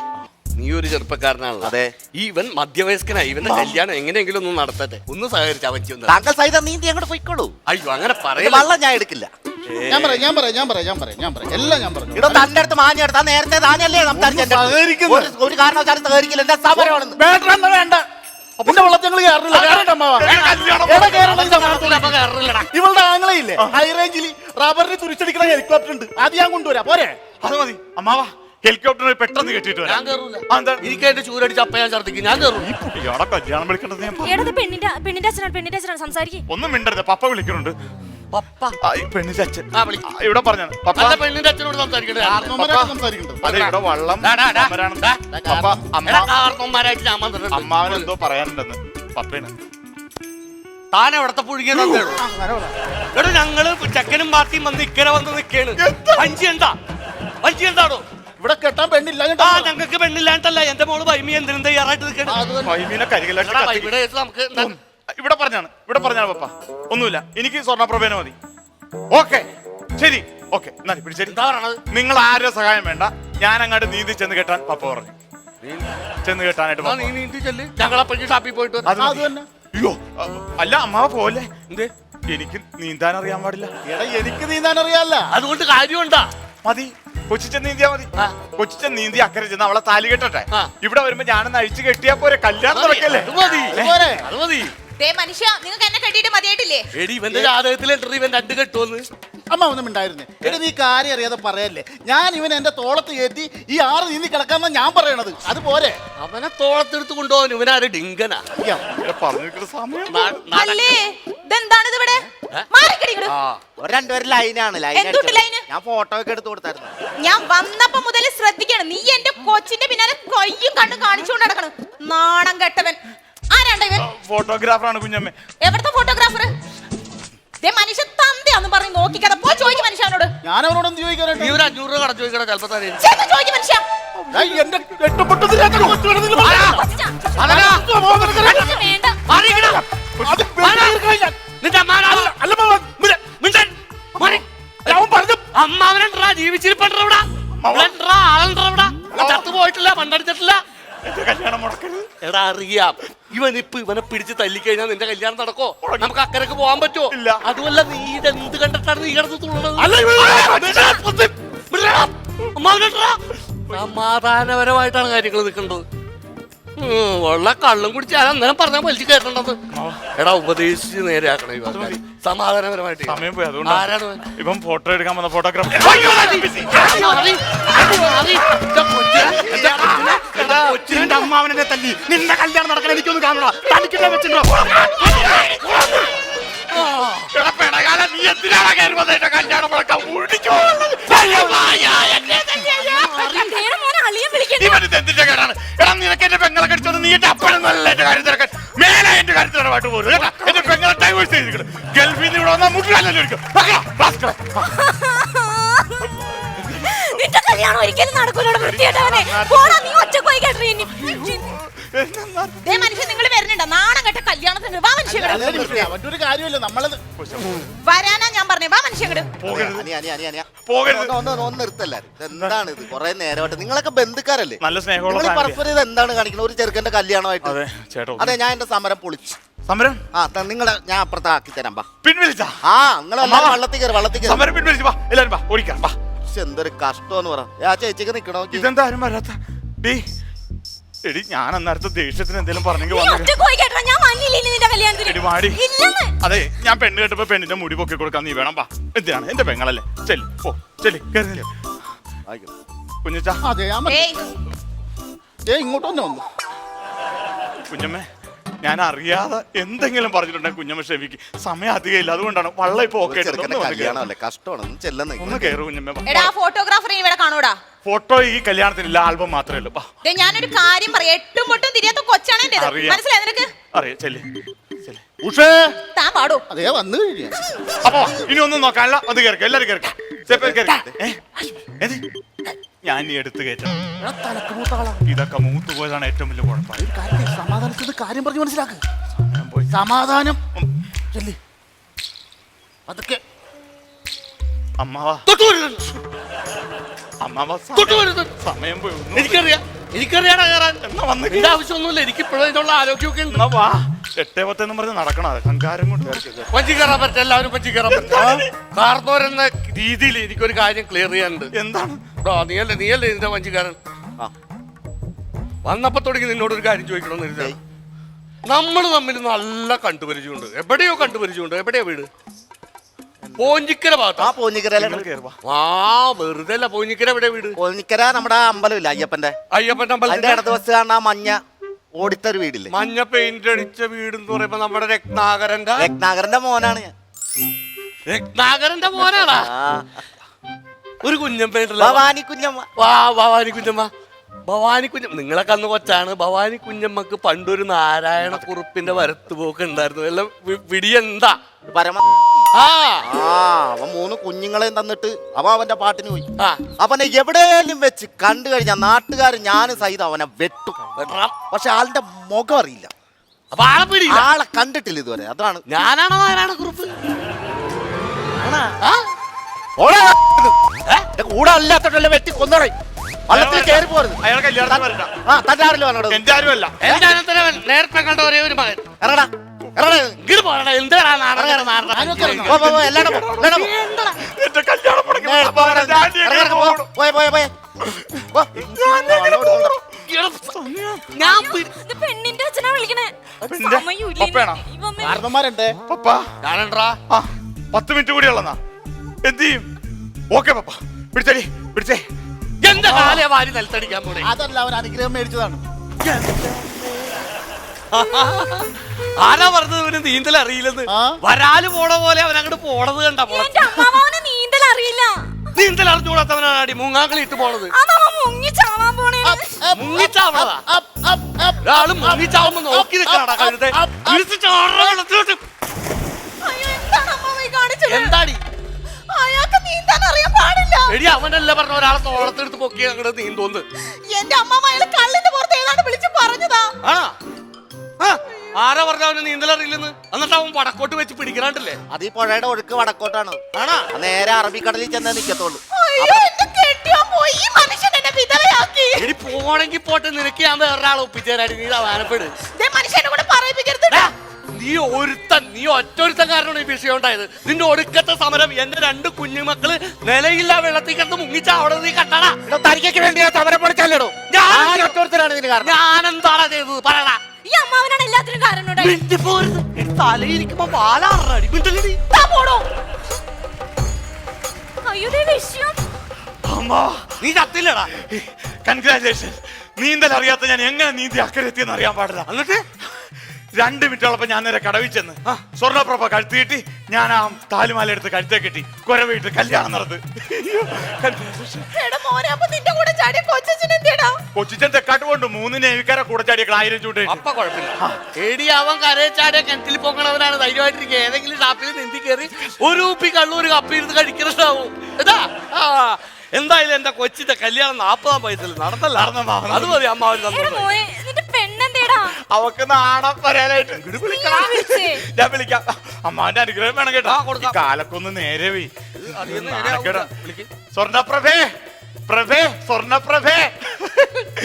നീ ഒരു ചെറുപ്പക്കാരനാണല്ലോ. അതെ. ഇവൻ മധ്യവയസ്കനായി. ഇവന്റെ കല്യാണം എങ്ങനെയെങ്കിലും ഒന്ന് നടത്തട്ടെ. ഒന്ന് സഹകരിച്ചാ പറ്റി. താങ്കൾ സഹിതം നീന്തി അങ്ങോട്ട് പോയിക്കോളൂ. അയ്യോ അങ്ങനെ ഒരു പറയല്ല. വള്ളം ഞാൻ എടുക്കില്ല. ഞാൻ പറയാം എല്ലാം ഞാൻ പറഞ്ഞു. ഇവിടെ തന്റെ അടുത്ത് മാഞ്ഞെടുത്താ നേരത്തെ താനല്ലേ സംസാരിച്ചു. ഒരു കാരണവശാലും സഹകരിക്കില്ല. എന്റെ സമരമാണെന്ന്. വേണ്ട അതിന്റെ വെള്ളത്തിൽ ഇവളുടെ ആംഗ്ലയില്ലേ ഹൈ റേഞ്ചിൽ റബ്ബറിന് തുരിച്ചടിക്കുന്ന ഹെലികോപ്റ്റർ ഉണ്ട്. അത് ഞാൻ കൊണ്ടുവരാം. പോരെ? അത് മതി അമ്മാവാ. ഹെലികോപ്റ്റർ പെട്ടെന്ന് കെട്ടിട്ട് ഞാൻ കയറൂല. എനിക്ക് എന്റെ ചൂരടിച്ച് അപ്പ ഞാൻ ഛർദ്ദിക്കും. ഞാൻ കയറും. കല്യാണം വിളിക്കേണ്ടത് ഞാൻ പെണ്ണിന്റെ അച്ഛനാണ് സംസാരിക്കും. ഒന്നും മിണ്ടരുത്. പപ്പ വിളിക്കുന്നുണ്ട്. പപ്പ പെണ്ണിന്റെ അച്ഛൻ ആ വിളി. ഇവിടെ പറഞ്ഞു. പപ്പ അല്ല പെണ്ണിന്റെ അച്ഛനോട് സംസാരിക്കണ്ടേ? അതെ ഇവിടെ വള്ളം സമരാണ്. പപ്പ കാരണവന്മാരായിട്ട് ഞാൻ വന്നിട്ടുണ്ട്. അമ്മാവൻ എന്തോ പറയാനുണ്ടെന്ന്. പപ്പയാണ്. താൻ എവിടത്തെ പുഴുങ്ങിയ തന്നെയാണോ? എടോ ഞങ്ങള് ചെക്കനും പാർട്ടിയും വന്ന് ഇക്കരെ വന്ന് നിൽക്കാണ്. വഞ്ചി എന്താണോ ഇവിടെ കെട്ടാൻ പെണ്ണില്ല ആ ഞങ്ങൾക്ക് പെണ്ണില്ലാണ്ടല്ല എന്റെ മോള് വൈമി എന്തിനും തയ്യാറായിട്ട് നിൽക്കണം. വൈമീനെ കരികല്ലാക്കി കത്തിക്കും. നമുക്ക് ഇവിടെ പറഞ്ഞാണ് പപ്പ. ഒന്നുമില്ല, എനിക്ക് സ്വർണ്ണപ്രഭേന മതി. ഓക്കെ ശരി, ഓക്കെ എന്നാലും പിടിച്ചേരി. എന്താ പറയണത്? നിങ്ങൾ ആരുടെ സഹായം വേണ്ട, ഞാൻ അങ്ങോട്ട് നീന്തി ചെന്ന് കെട്ടാൻ പപ്പ പറഞ്ഞു. ചെന്ന് കെട്ടാനായിട്ട് പപ്പ. നീ നീന്തി ചെല്ല്, ഞങ്ങളപ്പോഴേക്കും ഷാപ്പിൽ പോയിട്ട് വരാം. അത് തന്നെ. അയ്യോ അല്ല അമ്മാവ പോലെ എനിക്ക് നീന്താൻ അറിയാൻ പാടില്ല. എടാ എനിക്ക് നീന്താൻ അറിയാല്ല. അതുകൊണ്ട് കാര്യമുണ്ടാ? മതി, കൊച്ചിച്ചൻ നീന്തിയാ മതി. കൊച്ചിച്ചൻ നീന്തി അക്കരെ ചെന്ന് അവളെ താലി കെട്ടട്ടെ. ഇവിടെ വരുമ്പോ ഞാനൊന്ന് അഴിച്ചു കെട്ടിയാ പോരെ, കല്യാണം നടക്കല്ലേ? അത് മതി. ദേ മനുഷ്യ, നിങ്ങൾക്ക് എന്നെ കെട്ടിയിട്ട് മതിയായിട്ടില്ലേ? എടി ഇവന്റെ ജാതകത്തിൽ ഇവൻ 2 കെട്ടുമെന്ന്. അമ്മ ഒന്നും ഉണ്ടായിരുന്നേ. എടി നീ കാര്യം അറിയാതെ പറയല്ലേ. ഞാൻ ഇവൻ എന്റെ തോളത്ത് കയറ്റി ഈ 6 നീന്തി കിടക്കാന്നാ ഞാൻ പറയണത്. അത് പോരെ. അവനെ തോളത്തെടുത്ത് കൊണ്ടുപോകാൻ ഇവനാര് ഡിങ്കനാ? പറഞ്ഞു സമയം. അല്ലേ ഇതെന്താണിത് ഇവിടെ? മാറിക്കടി ഇങ്ങട്. രണ്ടുപേരും ലൈനാണ്. എന്തുട്ട് ലൈന്? ഞാൻ ഫോട്ടോ ഒക്കെ എടുത്ത് കൊടുത്തായിരുന്നു. ഞാൻ വന്നപ്പോ മുതൽ ശ്രദ്ധിക്കണം. നീ എന്റെ കൊച്ചിന്റെ പിന്നാലെ കയ്യും കണ്ണും കാണിച്ചുകൊണ്ട് നടക്കണം. നാണം കെട്ടവൻ. ആരാണ്ട ഇവൻ? ഫോട്ടോഗ്രാഫറാണ് കുഞ്ഞമ്മ. എവിടുത്തെ ഫോട്ടോഗ്രാഫർ? മനുഷ്യ തന്തയാന്ന് പറഞ്ഞ് നോക്കിക്കട പോയി ചോദിക്കും മനുഷ്യനോട്. ഞാൻ അവനോട് എന്ത് ചോദിക്കാനായിട്ട്? നീ ഒരു 500 രൂപ കടം ചോദിക്കണ ചിലപ്പോ തരും. ചോദിക്കും മനുഷ്യ. എന്റെ എട്ടുപൊട്ടത്തിലേക്ക് അമ്മാവനെന്താ ജീവിച്ചിരിപ്പണ്ടാ? ചത്തു പോയിട്ടില്ല, പണ്ടടിച്ചിട്ടില്ല. കല്യാണം മുടക്കരുത്. എടാ അറിയാം, ഇവനെ പിടിച്ച് തല്ലിക്കഴിഞ്ഞാൽ നിന്റെ കല്യാണം നടക്കോ? നമുക്ക് അക്കരക്ക് പോകാൻ പറ്റുമോ? ഇല്ല. അതുമല്ല നീ ഇതെന്ത് കണ്ടിട്ടാണ് നീ കിടന്ന് തുള്ളത്? സമാധാനപരമായിട്ടാണ് കാര്യങ്ങൾ നിൽക്കേണ്ടത്. ഉള്ള കള്ളും കുടിച്ച് ഞാൻ അന്നേരം പറഞ്ഞാൽ വലിച്ചു കേട്ടിട്ടുണ്ടത്. എടാ ഉപദേശിച്ച് നേരെയാക്കണം. സമാധാനപരമായിട്ട് സമയം പോയി. അതുകൊണ്ട് ആരാണ് ഇപ്പം ഫോട്ടോ എടുക്കാൻ വന്ന ഫോട്ടോഗ്രാഫർ? കൊച്ചിന്റെ അമ്മാവനെ തല്ലി നിന്റെ കല്യാണം നടക്കാൻ എനിക്കൊന്ന് കാണണോ? തനിക്കില്ല വെച്ചിട്ടുണ്ടോ? നീ എന്തിനാണ് കയറി വന്നേറ്റ കല്യാണം മുടക്കാൻ? എന്തിന്റെ കേടാണ്? എടാ നിനക്ക് എന്റെ പെങ്ങളെ കടിച്ചോന്ന് നീ എന്റെ അപ്പഴൊന്നല്ല എന്റെ കാര്യം തിരക്കാൻ. മേലെ എന്റെ കാര്യത്തിലടവായിട്ട് പോലും കേട്ടാ. എന്റെ പെങ്ങളെ ഡൈവേഴ്സ് ചെയ്തിരിക്കണം. ഗൾഫിൽ നിന്ന് ഇവിടെ വന്നാൽ മുട്ടിലല്ലോ ഒരിക്കും. നിന്റെ കല്യാണം ഒരിക്കലും നടക്കൂലോടെ വൃത്തിയായിട്ടവനെ. പോടാ, നീ ഒറ്റ പോയി കേട്ടറി. മനുഷ്യൻ നിങ്ങൾ വരുന്നുണ്ടോ? നാണം കെട്ട കല്യാണത്തിന് വാ മനുഷ്യ. മറ്റൊരു കാര്യമില്ല, നമ്മളത് വരാനാ ഞാൻ പറഞ്ഞേ. വാ മനുഷ്യ. ഒന്ന് നിർത്തല്ലാരും. എന്താണ് ഇത്? കുറെ നേരമായിട്ട് നിങ്ങളൊക്കെ ബന്ധുക്കാരല്ലേ? നല്ല സ്നേഹമുള്ള നിങ്ങൾ പരസ്പരം ഇത് എന്താണ് കാണിക്കുന്നത്? ഒരു ചെറുക്കന്റെ കല്യാണമായിട്ട്. അതെ ചേട്ടോ. അതെ, ഞാൻ എന്റെ സമരം പൊളിച്ചു. സമരം നിങ്ങളെ ഞാൻ അപ്പുറത്ത് ആക്കി തരാം. ബാ പിൻവലിച്ചാ? നിങ്ങളെ വള്ളത്തിൽ കയറി സമരം പിൻവലിച്ചു. വാ എല്ലാരും വാ, ഓടിക്കാം വാ. എന്തൊരു കഷ്ടമെന്ന് പറ. ആ ചേച്ചിക്ക് നിക്കണോ? ഇതെന്താ ആരും വരാത്ത? എടി ഞാൻ അന്നേരത്തെ ദേഷ്യത്തിന് എന്തെങ്കിലും പറഞ്ഞെങ്കിൽ അതെ, ഞാൻ പെണ്ണ് കേട്ടപ്പോ പെണ്ണിന്റെ മുടി പൊക്കി കൊടുക്കാൻ നീ വേണം. വാ, എന്തിനാണ്? എന്റെ പെങ്ങളല്ലേ. ചെല്ലി പോ, ചെല്ലി കയറി. കുഞ്ഞച്ചാ, ഇങ്ങോട്ടൊന്നും വന്നു. കുഞ്ഞമ്മേ, ഞാൻ അറിയാതെ എന്തെങ്കിലും പറഞ്ഞിട്ടുണ്ടെങ്കിൽ കുഞ്ഞമ്മ ക്ഷമിക്ക്. സമയം അധികം ഇല്ല, അതുകൊണ്ടാണ്. വള്ളം ഇപ്പൊ ഓക്കെ. ഒന്ന് കയറും കുഞ്ഞമ്മ. ഫോട്ടോഗ്രാഫർ ഇവിടെ കാണൂടാ. ഫോട്ടോ ഈ കല്യാണത്തിനില്ല, ആൽബം മാത്രമേ ഉള്ളൂ. ഞാനൊരു കാര്യം പറയാം. എട്ടും പൊട്ടും തിരിയാത്ത കൊച്ചാണ് എന്റെ. മനസ്സിലായി നിനക്ക്? അറിയാം. ചെല്ലി ഉഷേ താൻ പാടോ? അതേ വന്നു കഴിഞ്ഞ. അപ്പൊ ഇനി ഒന്നും നോക്കാനല്ല, അത് കേൾക്കാം. എല്ലാരും കേൾക്കാം. ഞാൻ ഇനി എടുത്തു കയറ്റണം. ഇതൊക്കെ മൂത്ത് പോയതാണ് ഏറ്റവും വലിയ കുഴപ്പം. സമാധാനത്തിന് കാര്യം പറഞ്ഞ് മനസ്സിലാക്ക്. സമാധാനം. അതൊക്കെ അമ്മാവാ സമയം പോയി. എനിക്കറിയാടാ കയറാൻ. എന്റെ ആവശ്യമൊന്നുമില്ല. എനിക്ക് ഇപ്പോഴും ഇതിനുള്ള ആരോഗ്യമൊക്കെ ഉണ്ട്. 8:10 പറഞ്ഞ് നടക്കണം. അത് അഹങ്കാരം കൊണ്ട് പഞ്ചി കയറാൻ പറ്റും. എല്ലാവരും പഞ്ചി കയറാൻ പറ്റും. കാർന്നോരെന്ന രീതിയിൽ എനിക്കൊരു കാര്യം ക്ലിയർ ചെയ്യാനുണ്ട്. എന്താണ്? നീയല്ലേ ഇതിന്റെ വഞ്ചിക്കാരൻ? വന്നപ്പോ തുടങ്ങി നിന്നോടൊരു കാര്യം ചോദിക്കണമെന്ന് കരുതാ. നമ്മൾ തമ്മിൽ നല്ല കണ്ടുപരിചയമുണ്ട്. എവിടെയോ കണ്ടുപരിചയമുണ്ട്. എവിടെയാ വീട്? പോഞ്ഞിക്കര ഭാഗത്ത്. വെറുതെ അല്ല. പോഞ്ഞിക്കര എവിടെ വീട്? പോഞ്ഞിക്കര നമ്മുടെ അമ്പലമില്ല, അയ്യപ്പന്റെ അമ്പലത്തിന്റെ അടുത്ത ബസ് കാണാൻ മഞ്ഞ ഓടിത്തൊരു വീടില്ലേ? മഞ്ഞ പെയിന്റ് അടിച്ച വീട് എന്ന് പറയുമ്പോ നമ്മുടെ രത്നാകരന്റെ മോനാണ് ഞാൻ. രത്നാകരന്റെ മോനാണാ? ഒരു കുഞ്ഞൻ പേരില്ല. ഭവാനി കുഞ്ഞമ്മ. ഭവാനി കുഞ്ഞമ്മ. ഭവാനി കുഞ്ഞ നിങ്ങളൊക്കെ അന്ന് കൊച്ചാണ്. ഭവാനി കുഞ്ഞമ്മക്ക് പണ്ടൊരു നാരായണ കുറുപ്പിന്റെ വരത്തുപോക്ക് ഉണ്ടായിരുന്നു. എല്ലാം വിടിയെന്താ പരമ ആ അവൻ 3 കുഞ്ഞുങ്ങളെയും തന്നിട്ട് അവന്റെ പാട്ടിന് പോയി. അവനെ എവിടെയെങ്കിലും വെച്ച് കണ്ടു കഴിഞ്ഞാൽ നാട്ടുകാർ ഞാനും സഹിതം അവനെ വെട്ടും. പക്ഷെ ആളിന്റെ മുഖം അറിയില്ല. അപ്പൊ ആളെ പിടിയില്ല. ആളെ കണ്ടിട്ടില്ല ഇതുവരെ. അതാണ് ഞാനാണോ നാരായണ കുറുപ്പ്? കൂടെ അല്ലാത്തോണ്ടല്ലേ വെട്ടി കൊന്നോളെ. വള്ളത്തിൽ കയറി പോരുത്. അയാൾ കല്യാണത്തിന് വരണ്ട. തന്റെ ആരിലും വന്നോട്. എന്റെ ആരുമല്ല. എന്റെ അനന്തരവൻ നേരത്തെ കണ്ട ഒരേ ഒരു മകൻ. ഇറങ്ങടാ ഇങ്ങോട്ട് പോകണ എന്താണ് എന്റെ കല്യാണം മുടങ്ങി ഞാൻ ഇത് പെണ്ണിന്റെ അച്ഛനാ വിളിക്കണേ. പെണ്ണിന്റെ സമയമില്ല പപ്പയാണോ? ഇനി. ഇവൻ കാരണന്മാരുണ്ട്. പപ്പ ഞാനെന്താ 10 മിനിറ്റ് കൂടി ഉള്ളന്നാ എന്ത് ചെയ്യും? ഓക്കെ പപ്പ, പിടിച്ചേ പിടിച്ചേ. എന്റെ കാലേ വാരി നിലത്തടിക്കാൻ പോണേ. അതല്ല അവൻ അനുഗ്രഹം മേടിച്ചതാണ്. ആരാ പറഞ്ഞത് ഇവന് നീന്തൽ അറിയില്ലെന്ന്? വരാല് പോണ പോലെ അവൻ അങ്ങോട്ട് പോണത് കണ്ടാ എന്റെ അമ്മാവന് നീന്തൽ അറിയില്ല. നീന്തൽ അറിഞ്ഞുകൂടാത്തവനാണ് മുങ്ങാക്കളി ഇട്ട് പോണത്. അതവ മുങ്ങി ചാവാൻ പോണേ. മുങ്ങിച്ചാവണതാ. ഒരാള് മുങ്ങിച്ചാവുമ്പോ നോക്കി നിൽക്കണടാ കഴുത്തെ. അയ്യോ, എന്താണ് അമ്മാവ ഈ കാണിച്ചത്? എന്താടി അയാൾക്ക് നീന്താൻ അറിയാൻ പാടില്ല. എടി അവനല്ല പറഞ്ഞ ഒരാളെ തോളത്തെടുത്ത് പൊക്കി അങ്ങോട്ട് നീന്തോന്ന്. എന്റെ അമ്മാവ അയാൾ കള്ളിന്റെ പുറത്ത് ഏതാണ്ട് വിളിച്ച് പറഞ്ഞതാ. ആരാ പറഞ്ഞ അവന് നീന്തൽ അറിയില്ലെന്ന്? എന്നിട്ട് അവൻ വടക്കോട്ട് വെച്ച് പിടിക്കണാണ്ടല്ലേ? അത് ഈ പുഴയുടെ ഒഴുക്ക് വടക്കോട്ടാണ്. നേരെ അറബിക്കടലിൽ ചെന്നേ നിക്കത്തുള്ളൂ. അയ്യോ, എന്റെ കെട്ടിയോൻ പോയി. ഈ മനുഷ്യൻ എന്നെ വിധവയാക്കി. എടി പോണെങ്കി പോട്ടെ, നിനക്ക് ഞാൻ വേറൊരാളെ ഒപ്പിച്ചേരാടി. നീ വാനപ്പെട്. മനുഷ്യനെ കൂടെ പറയിപ്പിക്കരുത്. നീ ഒറ്റൊരുത്തൻ കാരണമാണ് ഈ വിഷയം ഉണ്ടായത്. നിന്റെ ഒടുക്കത്തെ സമരം എന്റെ 2 കുഞ്ഞുമക്കള് നിലയില്ല വെള്ളത്തിൽ കിടന്ന് മുങ്ങിച്ച അവിടെ നീ കട്ടടാ. തനിക്കൊക്കെ വേണ്ടി സമരം പൊളിച്ചല്ലോ. ഞാനെന്താടാ ചെയ്തത് പറയടാ. ഈ അമ്മാവനാണ് എല്ലാത്തിനും കാരണം. തലയിരിക്കുമ്പോ പാലാറടി മിണ്ടല്ലടി. അയ്യോ ദേ വിഷയം. അമ്മാ നീ ചത്തില്ലടാ. കൺഗ്രാറ്റുലേഷൻ. നീന്തൽ അറിയാത്ത ഞാൻ എങ്ങനെ നീന്തി അക്കരെ എത്തിയെന്ന് അറിയാൻ പാടില്ല. എന്നിട്ട് 2 മിനിറ്റോളപ്പോ ഞാൻ നേരെ കടവിൽ ചെന്ന് സ്വർണ്ണപ്രഭ കഴുത്തി കെട്ടി. ഞാൻ ആ താലുമാല എടുത്ത് കഴുത്തേ കെട്ടി കുരവിട്ട് കല്യാണം നടന്ന്. കൊച്ചിച്ചൻ തെക്കാട്ട് കൊണ്ട് 3 നേവിക്കാരെ കൂടെ ചാടിയ 1000 ചൂട്ട്. അപ്പൊ കുഴപ്പമില്ല. എടി അവൻ കരയെ ചാടിയ കിണറ്റിൽ പൊങ്ങണവനാണ്. ധൈര്യമായിട്ടിരിക്കുക. ഏതെങ്കിലും ഷാപ്പിൽ നീന്തി കയറി ഒരു ഉപ്പി കള്ളൂര് കപ്പിയിരുന്ന് കഴിക്കണുണ്ടാവും. എന്തായാലും എന്റെ കൊച്ചിന്റെ കല്യാണം 40-ആം വയസ്സിൽ നടന്നല്ല. അത് മതി അമ്മാവൻ മോനെ നിന്റെ പെണ്ണെന്തേടാ? അവക്ക് നാണം വരാനായിട്ട് ഞാൻ വിളിക്കാം. അമ്മാവന്റെ അനുഗ്രഹം വേണം കേട്ടോ. കാലക്കൊന്ന് നേരെ പോയി. സ്വർണ്ണപ്രഭേ, പ്രഭേ, സ്വർണ്ണപ്രഭേ.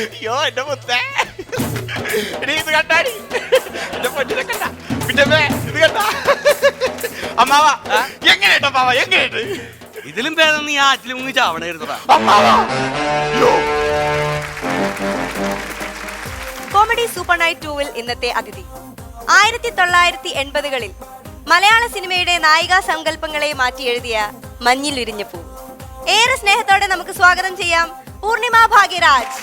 അയ്യോ എന്റെ മുത്തേ, ഇത് കണ്ടാടി എന്റെ പൊന്നിനെ കണ്ട. പിന്നെ ഇത് കണ്ട അമ്മാവ. എങ്ങനെയാട്ടോ അമ്മാവ, എങ്ങനെയുണ്ട്? ഇതിലും ഭേദം നീ ആറ്റിൽ മുങ്ങി ചാവണായിരുന്നടാ. കോമഡി സൂപ്പർ നൈറ്റ് 2-ൽ ഇന്നത്തെ അതിഥി 1980-കളിൽ മലയാള സിനിമയുടെ നായികാ സങ്കല്പങ്ങളെ മാറ്റി എഴുതിയ മഞ്ഞിൽ വിരിഞ്ഞ പൂ. ഏറെ സ്നേഹത്തോടെ നമുക്ക് സ്വാഗതം ചെയ്യാം പൂർണിമ ഭാഗ്യരാജ്.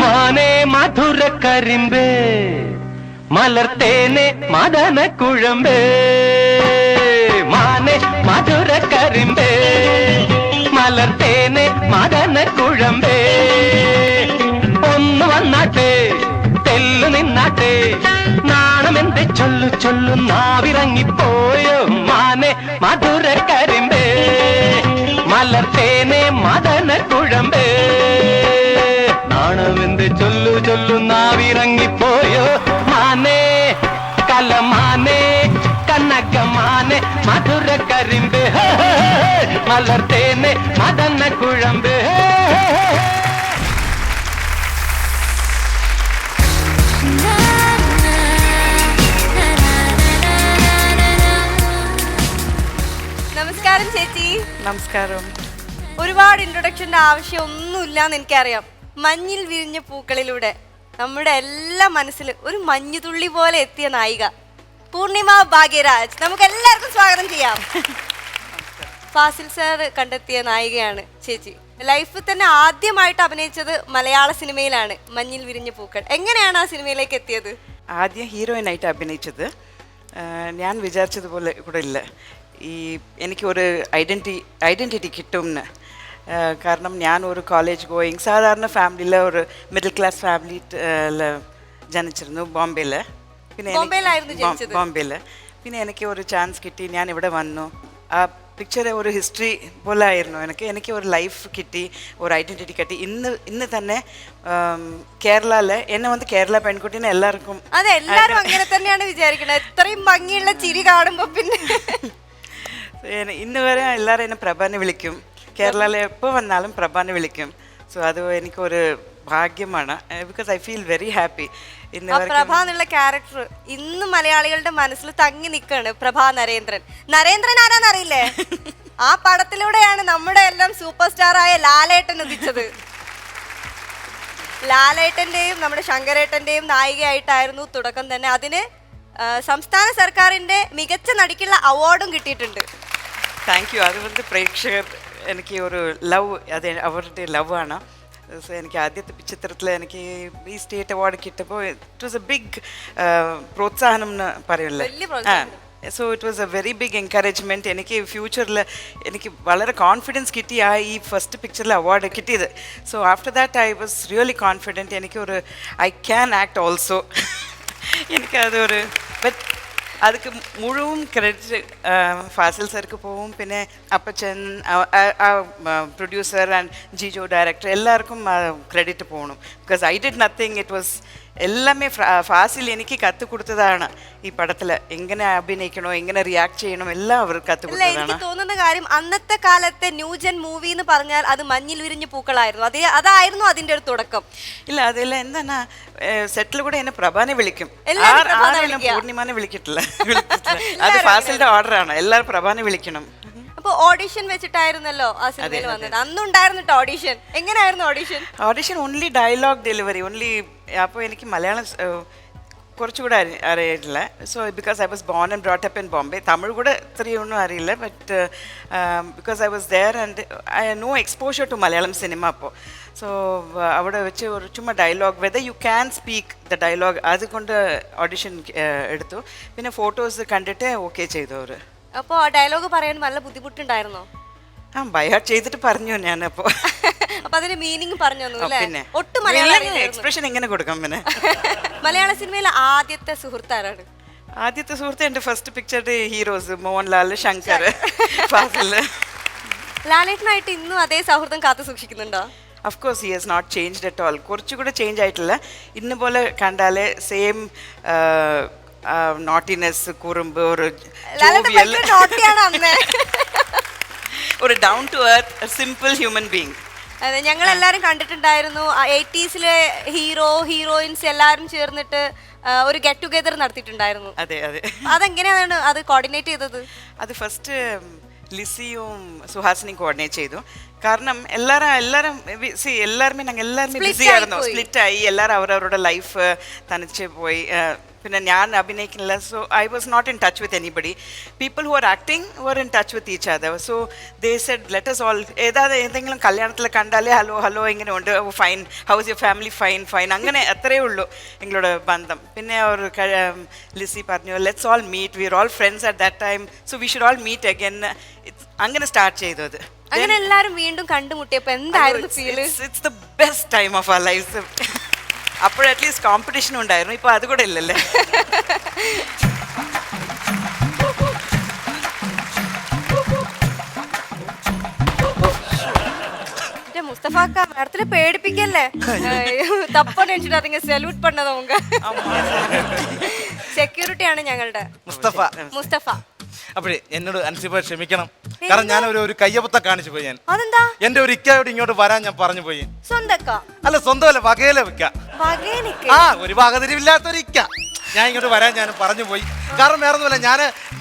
മാനേ മധുര കരിമ്പേ മലർത്തേനെ മദന കുഴമ്പേ. മാനേ മധുര കരിമ്പേ മലർത്തേനെ മദന കുഴമ്പേ. ഒന്ന് വന്നാട്ടെ തെല്ലു നിന്നാട്ടെ നാണമെന്ത് ചൊല്ലു ചൊല്ലു നാവിറങ്ങിപ്പോയോ. മാനേ മധുര കരിമ്പേ മലർത്തേനെ മദന കുഴമ്പേ. നാണമെന്ത് ചൊല്ലു ചൊല്ലു നാവിറങ്ങിപ്പോയോ. മാനേ കലമാനേ കനകമാനേ മധുര കരിമ്പേ മലർത്തേനെ മദന കുഴമ്പേ. നമസ്കാരം ചേച്ചി. നമസ്കാരം. ഒരുപാട് ഇൻട്രൊഡക്ഷന്റെ ആവശ്യം ഒന്നുമില്ലാന്ന് എനിക്കറിയാം. മഞ്ഞിൽ വിരിഞ്ഞ പൂക്കളിലൂടെ നമ്മുടെ എല്ലാ മനസ്സിലും ഒരു മഞ്ഞുതുള്ളി പോലെ എത്തിയ നായിക പൂർണിമ ഭാഗ്യരാജ്. നമുക്ക് എല്ലാവർക്കും സ്വാഗതം ചെയ്യാം. ഫാസിൽ സാർ കണ്ടെത്തിയ നായികയാണ് ചേച്ചി. ലൈഫിൽ തന്നെ ആദ്യമായിട്ട് അഭിനയിച്ചത് മലയാള സിനിമയിലാണ് മഞ്ഞിൽ വിരിഞ്ഞ പൂക്കൾ. എങ്ങനെയാണ് ആ സിനിമയിലേക്ക് എത്തിയത്? ആദ്യം ഹീറോയിനായിട്ട് അഭിനയിച്ചത് ഞാൻ വിചാരിച്ചതുപോലെ കൂടെ ഇല്ല. എനിക്കൊരു ഐഡൻറ്റിറ്റി കിട്ടുമെന്ന്. കാരണം ഞാൻ ഒരു കോളേജ് ഗോയിങ് സാധാരണ ഫാമിലിയിൽ ഒരു മിഡിൽ ക്ലാസ് ഫാമിലിയിൽ ജനിച്ചിരുന്നു ബോംബെയിൽ. ബോംബെയിൽ പിന്നെ എനിക്ക് ഒരു ചാൻസ് കിട്ടി, ഞാൻ ഇവിടെ വന്നു. ആ പിക്ചർ ഒരു ഹിസ്റ്ററി പോലെ ആയിരുന്നു. എനിക്ക് ഒരു ലൈഫ് കിട്ടി, ഒരു ഐഡൻറ്റിറ്റി കിട്ടി. ഇന്ന് തന്നെ കേരളയിൽ എന്നെ കേരള പെൺകുട്ടീനെ എല്ലാവർക്കും അതെ എല്ലാരും അങ്ങനെ തന്നെയാണ് വിചാരിക്കുന്നത്. ഇത്രയും ഭംഗിയുള്ള ചിരി കാണുമ്പോ പിന്നെ ഇന്ന് വരെ എല്ലാവരും എന്നെ പ്രഭാനെ വിളിക്കും. കേരളയിൽ എപ്പോൾ വന്നാലും പ്രഭാനെ വിളിക്കും. സോ അത് എനിക്കൊരു ഭാഗ്യമാണ്. Because I feel very happy. Prabha എന്നുള്ള ക്യാരക്ടർ ഇന്ന് മലയാളികളുടെ മനസ്സിൽ തങ്ങി നിൽക്കാണ്. പ്രഭാ നരേന്ദ്രൻ. നരേന്ദ്രൻ ആരാന്നറിയില്ലേ? ആ പടത്തിലൂടെയാണ് നമ്മുടെ എല്ലാം സൂപ്പർ സ്റ്റാർ ആയ ലാലേട്ടൻ ഉദിച്ചത്. ലാലേട്ടന്റെയും നമ്മുടെ ശങ്കരേട്ടന്റെയും നായികയായിട്ടായിരുന്നു തുടക്കം തന്നെ. അതിന് സംസ്ഥാന സർക്കാരിന്റെ മികച്ച നടിക്കുള്ള അവാർഡും കിട്ടിയിട്ടുണ്ട്. Thank you. അത് പ്രേക്ഷകർ എനിക്ക് ഒരു ലവ്, അത് അവരുടെ ലവ് ആണ്. സോ എനിക്ക് ആദ്യത്തെ ചിത്രത്തിൽ എനിക്ക് ഈ സ്റ്റേറ്റ് അവാർഡ് കിട്ടിയപ്പോൾ ഇറ്റ് വാസ് എ ബിഗ് പ്രോത്സാഹനം എന്ന് പറയല്ലേ. So it was a very big encouragement. എനിക്ക് ഫ്യൂച്ചറിൽ എനിക്ക് വളരെ കോൺഫിഡൻസ് കിട്ടി ഈ ഫസ്റ്റ് പിക്ചറിൽ അവാർഡ് കിട്ടിയത്. So after that I was really confident. എനിക്കൊരു ഐ ക്യാൻ ആക്ട് ഓൾസോ. എനിക്കതൊരു ബട്ട് அதுக்கு முழுவும் ക്രെഡിറ്റ് ഫാസിൽ സാർക്ക് പോവും. പിന്നെ Appachan, producer and Jijo director എല്ലാവർക്കും ക്രെഡിറ്റ് പോകണം. Because I did nothing. It was എല്ലാമേ ഫാസിൽ എനിക്ക് കற்றுக் കൊടുത്തതാണ്. ഈ പടത്തിൽ എങ്ങനെ അഭിനയിക്കണോ, എങ്ങനെ റിയാക്ട് ചെയ്യണം, എല്ലാം അവർ കற்றுக் കൊടുത്തതാണ്. എനിക്ക് തോന്നുന്ന കാര്യം അന്നത്തെ കാലത്തെ ന്യൂജൻ മൂവി എന്ന് പറഞ്ഞാൽ അത് മഞ്ഞിൽ വിരിഞ്ഞ പൂക്കളായിരുന്നു. അതായിരുന്നു അതിന്റെ ഒരു തുടക്കം. ഇല്ല അതെല്ലാം എന്താണ് സെറ്റിൽ കൂടെ എന്നെ പ്രഭാനെ വിളിക്കും. പൂർണിമാനെ വിളിക്കിട്ടില്ല. അത് ഫാസിലിന്റെ ഓർഡറാണ്. എല്ലാവരും പ്രഭാനെ വിളിക്കണം. അപ്പൊ ഓഡിഷൻ വെച്ചിട്ടായിരുന്നല്ലോ ആ സിനിമയിൽ വന്നത്. അന്നുണ്ടായിരുന്നു ഓഡിഷൻ. എങ്ങനെയായിരുന്നു audition? Audition only dialogue delivery only. അപ്പോൾ എനിക്ക് മലയാളം കുറച്ചുകൂടെ അറിയില്ല. So because I was born and brought up in Bombay. Tamil കൂടെ ഇത്രയൊന്നും അറിയില്ല. But because I was there and I no exposure to Malayalam cinema. അപ്പോൾ സോ അവിടെ വെച്ച് ഒരു ചുമ്മാ dialogue whether you can speak the dialogue അതുകൊണ്ട് ഓഡിഷൻ എടുത്തു. പിന്നെ ഫോട്ടോസ് കണ്ടിട്ട് ഓക്കെ ചെയ്തു അവർ. അപ്പോൾ ആ ഡയലോഗ് പറയാൻ നല്ല ബുദ്ധിമുട്ടുണ്ടായിരുന്നോ? ബൈഹാർട്ട് ചെയ്തിട്ട് പറഞ്ഞു ഞാൻ. അപ്പോൾ അതിന്റെ മീനിങ് പറഞ്ഞു തന്നു അല്ലേ? പിന്നെ ഒട്ടും മലയാളം എക്സ്പ്രഷൻ എങ്ങനെ കൊടുക്കാം. പിന്നെ മലയാള സിനിമയിലെ ആദ്യത്തെ സുഹൃത്ത് ആരാണ്? ആദ്യത്തെ സുഹൃത്ത് എൻ്റെ ഫസ്റ്റ് പിക്ചറിന്റെ ഹീറോസ് മോഹൻലാൽ, ശങ്കർ, ഫാസിൽ. ലാലേട്ടനായിട്ട് ഇന്നും അതേ സൗഹൃദം കാത്തു സൂക്ഷിക്കുന്നുണ്ടോ? Of course he has not changed at all. കുറച്ചുകൂടെ ചേഞ്ച് ആയിട്ടില്ല. ഇന്ന് പോലെ കണ്ടാലേ സെയിം നോട്ടിനെസ്, കുറുമ്പ്, ഒരു down to earth simple human being. അതെ ഞങ്ങൾ എല്ലാവരും കണ്ടിട്ടുണ്ടായിരുന്നു. 80s ഹീറോയിൻസ് എല്ലാവരും ചേർന്നിട്ട് ഒരു ഗെറ്റ് ടുഗെദർ നടത്തിയിട്ടുണ്ടായിരുന്നു. അതെ അതെ. അതെങ്ങനെയാണ് അത് കോർഡിനേറ്റ് ചെയ്തത്? അത് ഫസ്റ്റ് ലിസിയും സുഹാസിനിയും കോർഡിനേറ്റ് ചെയ്തു. കാരണം എല്ലാവരും ഞങ്ങൾ എല്ലാവരും ബിസി ആയിരുന്നു. സ്പ്ലിറ്റായി. എല്ലാവരും അവരവരുടെ ലൈഫ് തനിച്ച് പോയി. പിന്നെ ഞാൻ അഭിനയിക്കുന്നില്ല. So I was not in touch with anybody. People who are acting were in touch with each other. So they said let us all ഏതെങ്കിലും കല്യാണത്തിൽ കണ്ടാലേ ഹലോ ഇങ്ങനെ ഉണ്ട്, fine, how's your family, fine അങ്ങനെ അത്രയേ ഉള്ളൂ എങ്ങളുടെ ബന്ധം. പിന്നെ അവർ ലിസി പറഞ്ഞു let's all meet, we are all friends at that time, so we should all meet again. അങ്ങനെ സ്റ്റാർട്ട് ചെയ്തു അത്. അങ്ങനെ എല്ലാവരും വീണ്ടും കണ്ടുമുട്ടിയപ്പോൾ എന്തായിരുന്നു feel? It's the best time of our lives. അപ്പോൾ അറ്റ്ലീസ്റ്റ് കോമ്പറ്റീഷൻ ഉണ്ടായിരുന്നു. ഇപ്പോൾ അതുകൂടെ ഇല്ലല്ലേ. முஸ்தபாக்க இடத்துல பேடிப்பிக்கல தப்பா நினைச்சிடாதீங்க. സല്യൂട്ട് பண்ணது உங்க സെക്യൂരിറ്റി ആണ് ഞങ്ങളുടെ മുസ്തഫ. അപ്പോഴേ എന്നോട് അൻസിബ ക്ഷമിക്കണം. കാരണം ഞാൻ ഒരു കയ്യബദ്ധം കാണിച്ചു പോയി. ഞാൻ അതെന്താ? എന്റെ ഒരു ഇക്കയോട് ഇങ്ങോട്ട് വരാൻ ഞാൻ പറഞ്ഞു പോയി. സ്വന്തക്ക അല്ല, സ്വന്തമല്ല, വകയിലെ വെക്ക. ഒരു വകതിരിവില്ലാത്തൊരു ഇക്ക. ഞാൻ ഇങ്ങോട്ട് വരാൻ ഞാൻ പറഞ്ഞു പോയി. കാരണം വേറെ ഒന്നുമില്ല,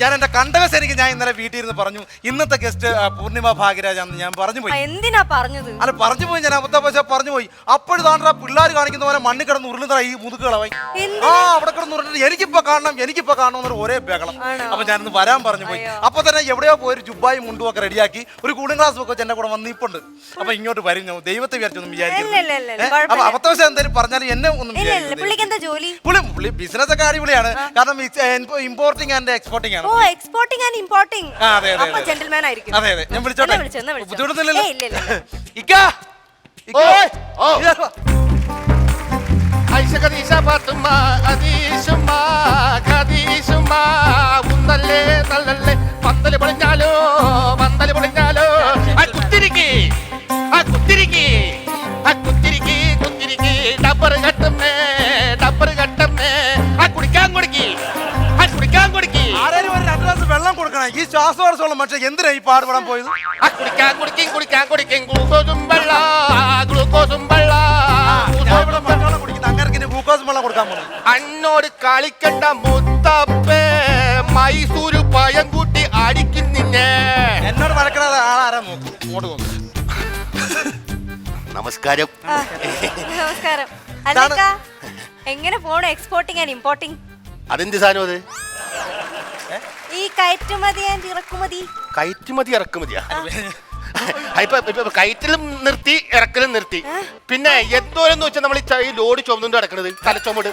ഞാൻ എൻ്റെ കണ്ടവസ് എനിക്ക് ഞാൻ ഇന്നലെ വീട്ടിൽ ഇരുന്ന് പറഞ്ഞു ഇന്നത്തെ ഗസ്റ്റ് പൂർണിമ ഭാഗ്യരാജാന്ന് ഞാൻ പറഞ്ഞു പോയി. എന്തിനാ പറഞ്ഞത്? അല്ല പറഞ്ഞു പോയി, ഞാൻ അബദ്ധവശ പറഞ്ഞു പോയി. അപ്പോഴാണ് പിള്ളേർ കാണിക്കുന്ന പോലെ മണ്ണിൽ കിടന്ന് ഉരുളുന്ന ഈ മുതുക്കുകളവായി. അവിടെ കിടന്ന് ഉരുളിട്ട് എനിക്കിപ്പോ കാണണം എന്നൊരു ഒരേ ബഹളം. അപ്പൊ ഞാനിന്ന് വരാൻ പറഞ്ഞു പോയി. അപ്പൊ തന്നെ എവിടെയോ പോയി ഒരു ജുബായും മുണ്ടും ഒക്കെ റെഡിയാക്കി ഒരു കൂളിംഗ് ഗ്ലാസ് ഒക്കെ എന്റെ കൂടെ വന്നിപ്പുണ്ട്. അപ്പൊ ഇങ്ങോട്ട് വരും. ദൈവത്തെ വിചാരിച്ചൊന്നും വിചാരിക്കുന്നു. അപ്പൊ അബദ്ധവശം എന്തായാലും പറഞ്ഞാലും എന്നെ ഒന്നും പുള്ളി ബിസിനസ് ഒക്കെ അടിപൊളിയാണ്. കാരണം ഇമ്പോർട്ടിംഗ് ആൻഡ് എക്സ്പോർട്ടിംഗ് ആണ്. ഓ എക്സ്പോർട്ടിംഗ് ആൻഡ് ഇമ്പോർട്ടിംഗ്. ആ, അതെ, അതെ, അപ്പൊ അതെ. ജെന്റിൽമാൻ ആയിരിക്കും. അതെ അതെ ഞാൻ വിളിച്ചോട്ടെ? എന്നാ വിളിച്ചോ. ബുദ്ധിമുട്ടൊന്നുമില്ലല്ലോ? ഏയ്, ഇല്ല, ഇല്ല. ഇക്ക, ഇക്ക. ഓയ്, ഓ. ഇതാ. ഐഷ ഖദീജ ഫാത്തിമ അദീശുമ ഖദീശുമ ഉന്നല്ലേ നല്ലല്ലേ പന്തല് പൊളിഞ്ഞാലോ ആ കുത്തിരിക്കി ഡബ്ബർ കട്ടമ്മേ ആ കുടിക്കാൻ കൊടുക്കി ആരേലും ഒരു 2 ഗ്ലാസ് വെള്ളം കൊടുക്കണം. ഈ ശ്വാസോടസമുള്ള മനുഷ്യൻ എന്തിനാ ഈ പാടുപെടാൻ പോയത്? ആ കുടിക്കാൻ കൊടുക്കും ഗ്ലൂക്കോസും വെള്ളം ഞാൻ ഇവിടെ മറ്റവെള്ളം കുടിക്കുന്ന അങ്ങനെ ഗ്ലൂക്കോസ് വെള്ളം കൊടുക്കാൻ പോകുന്നു. അന്നോട് കളിക്കണ്ട മുത്തപ്പേ മൈസൂര് പയം കൂട്ടി അടിക്കുന്നിന്നെ. എന്നോട് വഴക്കണത് ആളാരാ നോക്കും ഇങ്ങോട്ട് നോക്കും. നമസ്കാരം. നമസ്കാരം. അല്ലക്ക എങ്ങനെ പോണു എക്സ്പോർട്ടിംഗ് ആൻഡ് ഇമ്പോർട്ടിംഗ്? അതെന്ത് സാധനം അത്? ഈ കയറ്റുമതി ആൻഡ് ഇറക്കുമതി. കയറ്റുമതി ഇറക്കുമതിയാ? ഇപ്പൊ കയറ്റലും നിർത്തി ഇറക്കലും നിർത്തി. പിന്നെ എന്തോരെന്ന് വെച്ചാൽ നമ്മൾ ഈ ലോഡ് ചുമന്നുകൊണ്ട് നടക്കണത് തലച്ചുമട്.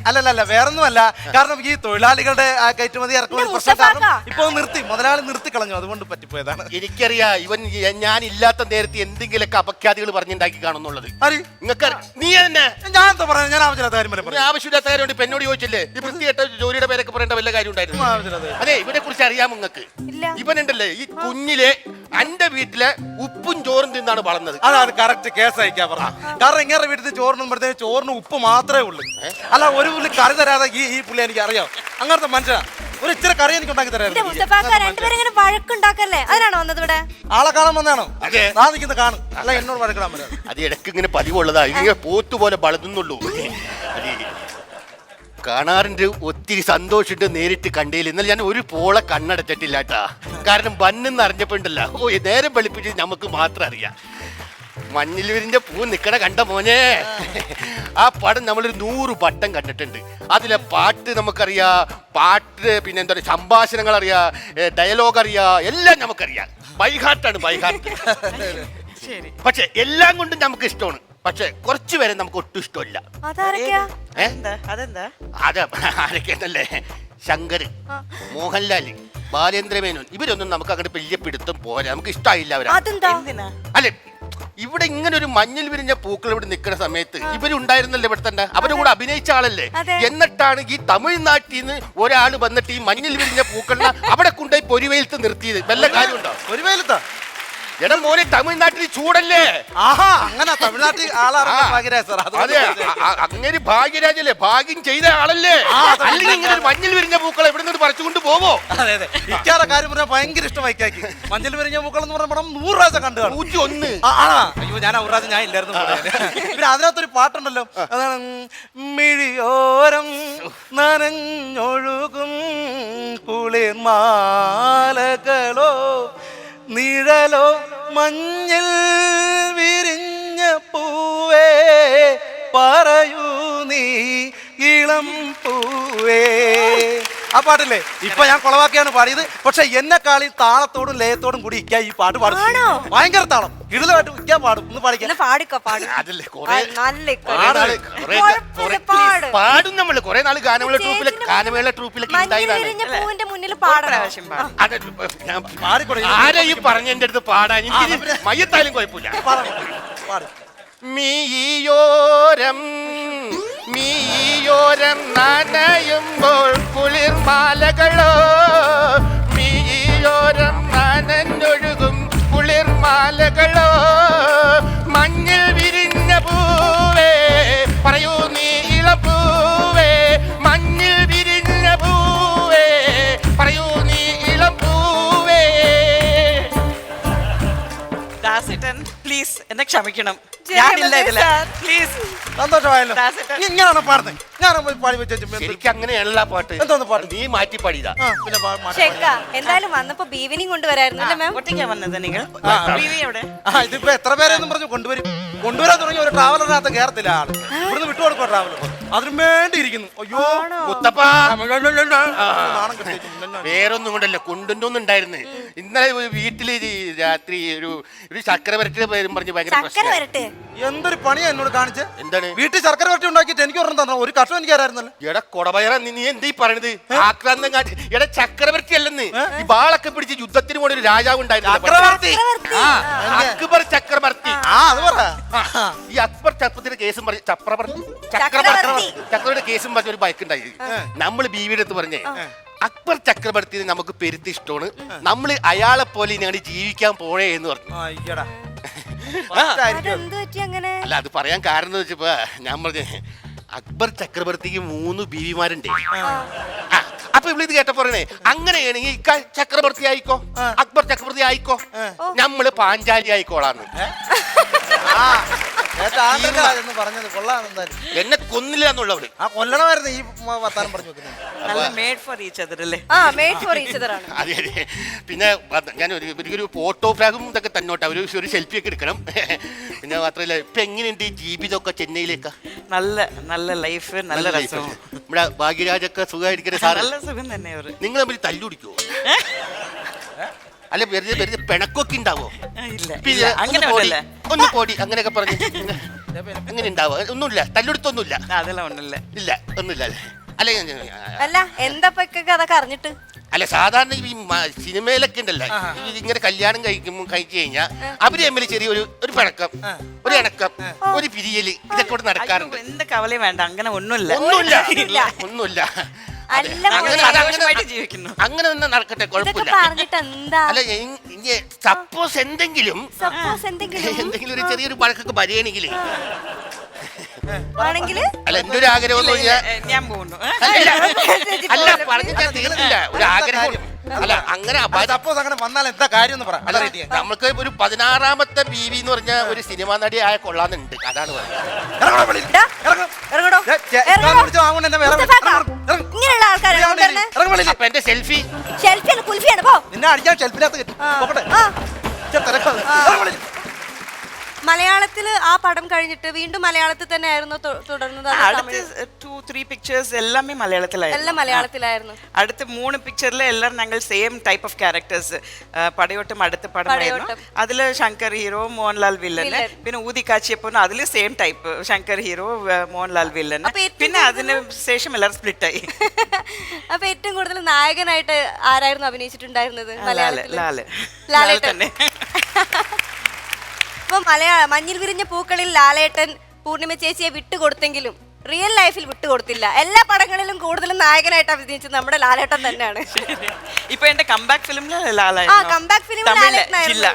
അല്ലല്ല വേറൊന്നുമല്ല. കാരണം ഈ തൊഴിലാളികളുടെ ആ കയറ്റുമതി ഇറക്കുമതി പ്രശ്നം കാരണം ഇപ്പൊ മുതലാളി നിർത്തി കളഞ്ഞു. അതുകൊണ്ട് പറ്റിപ്പോയതാണ്. എനിക്കറിയാം ഇവൻ ഞാൻ ഇല്ലാത്ത നേരത്തെ എന്തെങ്കിലുമൊക്കെ അപഖ്യാതികൾ പറഞ്ഞുണ്ടാക്കി കാണുന്നുള്ളത്. നിങ്ങൾക്ക് നീ തന്നെ ഞാൻ എന്താ പറയാ? ഞാൻ ആവശ്യമില്ലാത്ത കാര്യം ആവശ്യമില്ലാത്ത കാര്യം ഇപ്പൊ എന്നോട് ചോദിച്ചില്ലേ ഈ വൃത്തികെട്ട ജോലിയുടെ പേരൊക്കെ പറയേണ്ട വല്ല കാര്യം ഉണ്ടായിരുന്നു? അതെ, ഇവനെ കുറിച്ച് അറിയാം നിങ്ങൾക്ക്. ഇവനുണ്ടല്ലേ ഈ കുഞ്ഞിലെ എന്റെ വീട്ടിലെ ഉപ്പും ചോറും തിന്നാണ് വളർന്നത്. അതാണ് കറക്റ്റ് കേസ് അയക്കാൻ പറഞ്ഞ. കാരണം ഇങ്ങനെ വീട്ടിൽ ചോറിനുമ്പോഴത്തേക്ക് ചോറിന് ഉപ്പ് മാത്രമേ ഉള്ളൂ. അല്ല ഒരു പുള്ളി കറി തരാതെ ഈ പുള്ളി എനിക്ക് അറിയാം. അങ്ങനത്തെ മനുഷ്യനാ. ഒരു ഇച്ചിരി കറി എനിക്ക് ഉണ്ടാക്കി തരായിരുന്നു. വഴക്കുണ്ടാക്കല്ലേ? അതിനാണോ വന്നത് ഇവിടെ? ആളെ കാണാൻ വന്നാണോ? ഞാൻ നിൽക്കുന്ന കാണും. അല്ല എന്നോട് വഴക്കിടാൻ പറ്റാ. അത് ഇടയ്ക്ക് ഇങ്ങനെ പതിവുള്ളതാ. ഇങ്ങനെ പോത്തുപോലെ വളർന്നുള്ളൂ. കാണാറുണ്ട്, ഒത്തിരി സന്തോഷമുണ്ട് നേരിട്ട് കണ്ടതിൽ. എന്നാൽ ഞാൻ ഒരു പോളെ കണ്ണടച്ചിട്ടില്ലാട്ടാ. കാരണം ബണ്ണെന്ന് അറിഞ്ഞപ്പോണ്ടല്ല നേരം വെളുപ്പിച്ച് നമുക്ക് മാത്രം അറിയാം. മഞ്ഞിൽ വിരിഞ്ഞ പൂ നിക്കണ കണ്ട മോനെ. ആ പടം നമ്മളൊരു 100 വട്ടം കണ്ടിട്ടുണ്ട്. അതിലെ പാട്ട് നമുക്കറിയാം, പിന്നെ എന്താ പറയുക, സംഭാഷണങ്ങൾ അറിയാം, ഡയലോഗ് അറിയാം, എല്ലാം നമുക്കറിയാം. ബൈഹാർട്ടാണ് ബൈഹാർട്ട്. പക്ഷെ എല്ലാം കൊണ്ടും നമുക്ക് ഇഷ്ടമാണ്. പക്ഷെ കുറച്ചു പേരെ നമുക്ക് ഒട്ടും ഇഷ്ടമില്ല. അത് ആരൊക്കെയെന്നല്ലേ? ശങ്കർ, മോഹൻലാൽ, ബാലേന്ദ്രമേനോൻ, ഇവരൊന്നും നമുക്ക് അങ്ങോട്ട് വലിയ പിടുത്തം പോരാ. നമുക്ക് ഇഷ്ടമായില്ല അവരാ. അല്ലെ, ഇവിടെ ഇങ്ങനെ ഒരു മഞ്ഞിൽ വിരിഞ്ഞ പൂക്കൾ ഇവിടെ നിൽക്കുന്ന സമയത്ത് ഇവരുണ്ടായിരുന്നല്ലേ ഇവിടെ തന്നെ? അവരുടെ കൂടെ അഭിനയിച്ച ആളല്ലേ? എന്നിട്ടാണ് ഈ തമിഴ്നാട്ടിൽ നിന്ന് ഒരാൾ വന്നിട്ട് ഈ മഞ്ഞിൽ വിരിഞ്ഞ പൂക്കളിനെ അവിടെ കൊണ്ടുപോയി പൊരിവെയിലത്ത് നിർത്തിയത്. വല്ല കാര്യമുണ്ടോ? പൊരിവെയിലത്താ? എടാ മോനെ, തമിഴ്നാട്ടിൽ ചൂടല്ലേ? ആഹാ, അങ്ങനെ തമിഴ്നാട്ടിൽ അങ്ങനെ ഭാഗ്യരാജല്ലേ? ഭാഗ്യം ചെയ്ത ആളല്ലേ? അല്ലെങ്കിൽ ഇങ്ങനെ ഒരു മഞ്ഞിൽ വിരിഞ്ഞ പൂക്കൾ എവിടെ നിന്ന് പറിച്ചുകൊണ്ട് പോവോ? അതെ അതെ, ഇക്കാരുടെ കാര്യം പറഞ്ഞാൽ ഭയങ്കര ഇഷ്ടമായി. മഞ്ഞിൽ വിരിഞ്ഞ പൂക്കൾ എന്ന് പറഞ്ഞ പടം 100 പ്രാവശ്യം കണ്ടു. 101. അയ്യോ, ഞാൻ ഒരു പ്രാവശ്യം ഞാൻ ഇല്ലായിരുന്നു. പിന്നെ അതിനകത്തൊരു പാട്ടുണ്ടല്ലോ, അതാണ് മിഴിയോരം നനഞ്ഞൊഴുകും കുളിർമാലകളോ നിഴലോ മഞ്ഞിൽ വിരിഞ്ഞ പൂവേ പറയൂ നീ ഇളം പൂവേ. ആ പാട്ടില്ലേ? ഇപ്പൊ ഞാൻ കൊളവാക്കിയാണ് പാടിയത്. പക്ഷെ എന്നെക്കാളി താളത്തോടും ലയത്തോടും കൂടി ഇക്ക ഈ പാട്ട് പാടും. ഭയങ്കര താളം ഇടലായിട്ട് ഇക്കാൻ പാടും. ഒന്ന് പാടിക്കാൻ പാടും. നമ്മള് കുറെ നാള് ഗാനമേള ട്രൂപ്പിലൊക്കെ ആരാ ഈ പറഞ്ഞ എന്റെ അടുത്ത് പാടാൻ? എനിക്ക് മയ്യത്തായാലും കുഴപ്പമില്ല. മീയോരം നനയുമ്പോൾ കുളിർമാലകളോ, മീയോരം നനഞ്ഞൊഴുകും കുളിർമാലകളോ, മഞ്ഞിൽ വിരിഞ്ഞ പൂവേ പറയൂ നീ ഇളപ്പൂവേ, മഞ്ഞിൽ വിരിഞ്ഞ പൂവേ പറയൂ നീ ഇളപ്പൂവേ. പ്ലീസ് എന്നെ ക്ഷമിക്കണം. ഞാനില്ല ഇതില്. പ്ലീസ്. സന്തോഷമായല്ലോ. ഇങ്ങനെയാണോ പാടുന്നത്? ഞാൻ പോയി പാടി വെച്ചു. എനിക്ക് അങ്ങനെയല്ല പാട്ട്. എന്തോന്ന് പാട്ട്? നീ മാറ്റി പാടിയതാ. എന്തായാലും വന്നപ്പോ ബീവിനിങ് കൊണ്ടുവരായിരുന്നു. വന്നത് നിങ്ങൾ? ഇതിപ്പോ എത്ര പേരെന്നും പറഞ്ഞു കൊണ്ടുവരാൻ തുടങ്ങി. ഒരു ട്രാവലറിനകത്ത് കയറത്തില്ല ആള്. ഇവിടുന്ന് വിട്ടുകൊടുക്കോ ട്രാവലർ? അതിനു വേണ്ടി ഇരിക്കുന്നു. അയ്യോ മുത്തപ്പ, വേറൊന്നും കൊണ്ടല്ല, കൊണ്ടുണ്ടോന്നുണ്ടായിരുന്നു. ഇന്നലെ ഒരു വീട്ടില് രാത്രി ഒരു ശർക്കര വരട്ടിയുടെ പേരും പറഞ്ഞ് ഭയങ്കര ചക്കര പ്രശ്നം. വരട്ടെ എന്തൊരു പണിയാ എന്നോട് കാണിച്ച്. എന്താണ് വീട്ടിൽ ശർക്കര വരട്ടി ഉണ്ടാക്കിയിട്ട് എനിക്ക് ഒരെണ്ണം തന്നെ ഒരു കഷ്ണം എനിക്ക് തരായിരുന്നല്ലോ. എടാ കൊടപയറ നീ എന്തീ പറയണത്? ആക്രാന്തം കാട്ടി എടാ ചക്രവർത്തി അല്ലെന്ന്. ഈ ബാളൊക്കെ പിടിച്ച് യുദ്ധത്തിന് പോണ ഒരു രാജാവ് ഉണ്ടായിരുന്നു. ചക്രവർത്തി. അക്ബർ ചക്രവർത്തി. അത് പറ. ഈ അക്ബർ ചക്രവർത്തിയുടെ കേസും പറഞ്ഞ് ചക്രവർത്തിയുടെ കേസും പറഞ്ഞ ഒരു ബൈക്ക് ഉണ്ടായി. നമ്മൾ ബീവിയുടെ അടുത്ത് പറഞ്ഞേ അക്ബർ ചക്രവർത്തിനെ നമുക്ക് പെരുത്തി ഇഷ്ടമാണ്, നമ്മൾ അയാളെ പോലെ ഇനി ജീവിക്കാൻ പോണേ എന്ന് പറഞ്ഞു. അങ്ങനെ അല്ല അത് പറയാൻ കാരണം എന്ന് വെച്ചപ്പോ ഞാൻ പറഞ്ഞേ അക്ബർ ചക്രവർത്തിക്ക് 3 ബീവിമാരുണ്ട്. അപ്പൊ ഇവിടെ ഇത് കേട്ട പറയണേ അങ്ങനെയാണെങ്കിൽ ചക്രവർത്തി ആയിക്കോ, അക്ബർ ചക്രവർത്തി ആയിക്കോ, നമ്മള് പാഞ്ചാലി ആയിക്കോളാന്ന്. പറഞ്ഞത് കൊള്ളാം. എന്നെ കൊന്നില്ല എന്നുള്ളവര് ആ കൊല്ലണമായിരുന്നു ഈ വർത്താനം പറഞ്ഞു വെക്കുന്നത്. മേഡ് ഫോർ ഈച്ച് അതർ അല്ലേ? മേഡ് ഫോർ ഈച്ച് അതർ ആണ്. അതെ അതെ. പിന്നെ ഞാൻ ഒരു ഫോട്ടോഗ്രാഫും ഇതൊക്കെ തന്നോട്ടെ, ഒരു സെൽഫി ഒക്കെ എടുക്കണം. പിന്നെ മാത്രമല്ല ഇപ്പൊ എങ്ങനെയുണ്ട് ഈ ജീവിതമൊക്കെ ചെന്നൈയിലേക്ക്? നല്ല നല്ല ലൈഫ്, നല്ല രസം. നമ്മുടെ ഭാഗ്യരാജൊക്കെ സുഖമായിരിക്കണേ സാർ? നല്ല സുഖം തന്നെ. നിങ്ങൾ തമ്മിൽ തല്ലുപിടിക്കുവോ? അല്ല വെറുതെ പിണക്കൊക്കെ ഉണ്ടാവോ? ഒന്ന് പോടി അങ്ങനെയൊക്കെ പറഞ്ഞു അങ്ങനെ ഉണ്ടാവോ? ഒന്നുമില്ല, തല്ലുടുത്തൊന്നുമില്ല. അതെല്ലാം ഒന്നുമില്ല. ഇല്ല ഒന്നുമില്ല അല്ലേ? അല്ല എന്താ അതൊക്കെ അറിഞ്ഞിട്ട്? അല്ല സാധാരണ ഈ സിനിമയിലൊക്കെ ഉണ്ടല്ലോ ഇങ്ങനെ കല്യാണം കഴിച്ചു കഴിഞ്ഞാൽ അവര് തമ്മിൽ ചെറിയ ഒരു പിണക്കം, ഒരു ഇണക്കം, ഒരു പിരിയല് ഇതൊക്കെ ഇവിടെ നടക്കാറുണ്ട്. എന്ത് കവലയും വേണ്ട, അങ്ങനെ ഒന്നുമില്ല. ഒന്നുമില്ല ജീവിക്കുന്നു. അങ്ങനെ തന്നെ നടക്കട്ടെ, കുഴപ്പമില്ല. അല്ല സപ്പോസ് എന്തെങ്കിലും ഒരു ചെറിയൊരു പഴക്കൊക്കെ വരികയാണെങ്കിൽ അല്ല എന്റെ ഒരു ആഗ്രഹം ഞാൻ പോകുന്നു. അല്ല പറഞ്ഞാൽ തീർന്നില്ല ഒരു ആഗ്രഹം. അല്ല അങ്ങനെ അങ്ങനെ വന്നാൽ എന്താ കാര്യം എന്ന് പറ. നമുക്ക് ഒരു 16ാമത്തെ ബീവി എന്ന് പറഞ്ഞ ഒരു സിനിമാ നടി ആയ കൊള്ളാന്നുണ്ട്. അതാണ് അപ്പൊ എന്റെ സെൽഫി നിന്നെ അടിക്കാൻ ഷെൽഫിനകത്ത് മലയാളത്തില് ആ പടം കഴിഞ്ഞിട്ട് വീണ്ടും മലയാളത്തിൽ തന്നെ ആയിരുന്നു തുടർന്നത്? അടുത്ത 2-3 പിക്ചേഴ്സ് എല്ലാമേ മലയാളത്തിലായിരുന്നു. എല്ലാം മലയാളത്തിലായിരുന്നു. അടുത്ത 3 പിക്ചറിൽ എല്ലാവരും ഞങ്ങൾ സെയിം ടൈപ്പ് ഓഫ് ക്യാരക്ടേഴ്സ്. പടയോട്ടം അടുത്ത പടമായിരുന്നു. അതില് ശങ്കർ ഹീറോ, മോഹൻലാൽ വില്ലന്. പിന്നെ ഊതിക്കാച്ചിയപ്പോ അതില് same type Shankar hero, Mohanlal വില്ലന്. പിന്നെ അതിന് ശേഷം എല്ലാവരും സ്പ്ലിറ്റ് ആയി. അപ്പൊ ഏറ്റവും കൂടുതൽ നായകനായിട്ട് ആരായിരുന്നു അഭിനയിച്ചിട്ടുണ്ടായിരുന്നത് മലയാളത്തിൽ? ലാലേട്ടൻ തന്നെ. ഇപ്പൊ മഞ്ഞിൽ വിരിഞ്ഞ പൂക്കളിൽ ലാലേട്ടൻ പൂർണിമ ചേച്ചിയെ വിട്ടുകൊടുത്തെങ്കിലും റിയൽ ലൈഫിൽ വിട്ടുകൊടുത്തില്ല. എല്ലാ പടങ്ങളിലും കൂടുതലും നായകനായിട്ട് അഭിനയിച്ചത് നമ്മുടെ ലാലേട്ടൻ തന്നെയാണ്. ഇപ്പൊ എന്റെ കംബാക്ക് ഫിലിമില് കംബാക്ക് ഫിലിമിൽ ലാലേട്ടനായിരുന്നു.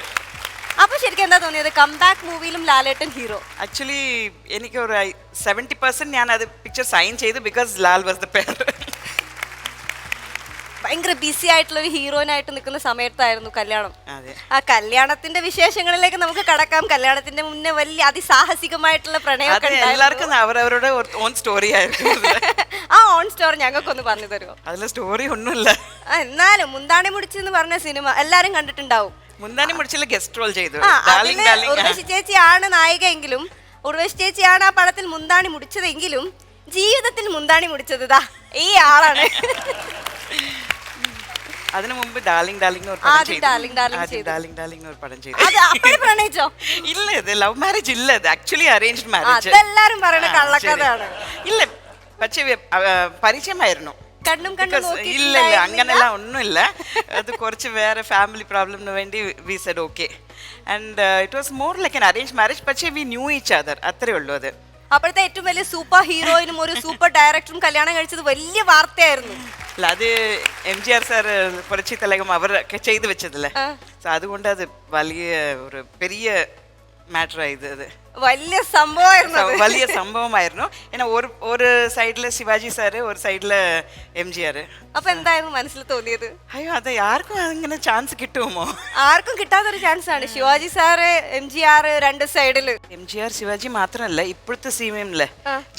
അപ്പൊ ശരിക്കും എന്താ തോന്നിയത് കംബാക്ക് മൂവിയിലും ലാലേട്ടൻ ഹീറോ? ആക്ച്വലി എനിക്ക് ഒരു 70% ഞാൻ അത് പിക്ചർ സൈൻ ചെയ്തു because Lal was the pair. ഭയങ്കര ബിസി ആയിട്ടുള്ള ഒരു ഹീറോയിനായിട്ട് നിൽക്കുന്ന സമയത്തായിരുന്നു കല്യാണം. ആ കല്യാണത്തിന്റെ വിശേഷങ്ങളിലേക്ക് നമുക്ക് കടക്കാം. കല്യാണത്തിന്റെ മുന്നേ വലിയ അതിസാഹസികമായിട്ടുള്ള പ്രണയം എല്ലാവർക്കും അവരവരുടെ ഓൺ സ്റ്റോറി ആയിരുന്നു. ആ ഓൺ സ്റ്റോറി ഞങ്ങൾക്കൊന്ന് പറഞ്ഞു തരുമോ? അതിലെ സ്റ്റോറി ഒന്നുമില്ല. എന്നാലും മുന്താണി മുടിച്ചെന്ന് പറഞ്ഞ സിനിമ എല്ലാരും കണ്ടിട്ടുണ്ടാവും. മുന്താണി മുടിച്ചില്ല ഗസ്റ്റ് റോൾ ചെയ്തു. ഉർവശി ചേച്ചിയാണ് നായികയെങ്കിലും ഉർവശി ചേച്ചിയാണ് ആ പടത്തിൽ മുന്താണി മുടിച്ചതെങ്കിലും ജീവിതത്തിൽ മുന്താണി മുടിച്ചത് ഈ ആളാണ്. അതിനു മുമ്പ് ഡാർലിംഗ് ഡാർലിംഗ് പടം ചെയ്തു. ഇല്ല ഇത് ലവ് മാരേജ് ഇല്ല, ഇത് ആക്ച്വലി അറേഞ്ച്ഡ് മാരേജ്. എല്ലാരും പറയുന്ന കള്ളക്കഥയാണ്. ഇല്ല പക്ഷേ പരിചയമായിരുന്നു. ഇല്ല ഇല്ല അങ്ങനെല്ലാം ഒന്നുമില്ല. അത് കുറച്ച് വേറെ ഫാമിലി പ്രോബ്ലമിന് വേണ്ടി we said okay and it was more like an arranged marriage. പക്ഷേ വി ന്യൂ ഈച്ച് അതർ, അത്രേ ഉള്ളൂ. അത് അപ്പോഴത്തെ ഏറ്റവും വലിയ സൂപ്പർ ഹീറോയിനും ഒരു സൂപ്പർ ഡയറക്ടറും കല്യാണം കഴിച്ചത് വലിയ വാർത്തയായിരുന്നു. അല്ല അത് MGR സാർ പുരച്ചി തലകം അവരൊക്കെ ചെയ്തു വെച്ചതല്ലേ. അതുകൊണ്ട് അത് വലിയ ഒരു പെരിയ മാറ്റർ ആയത്. അത് വലിയ സംഭവമായിരുന്നു. ഒരു സൈഡില് ശിവാജി സാറ്, ഒരു സൈഡില് MGR. അപ്പൊ എന്തായിരുന്നു മനസ്സിൽ തോന്നിയത്? അയ്യോ അത് ആർക്കും അങ്ങനെ ചാൻസ് കിട്ടുമോ? ആർക്കും കിട്ടാത്തൊരു ചാൻസ് ആണ്. ശിവാജി സാറ്, MGR രണ്ട് സൈഡില്. MGR ശിവാജി മാത്രമല്ല ഇപ്പോഴത്തെ CMല്ലേ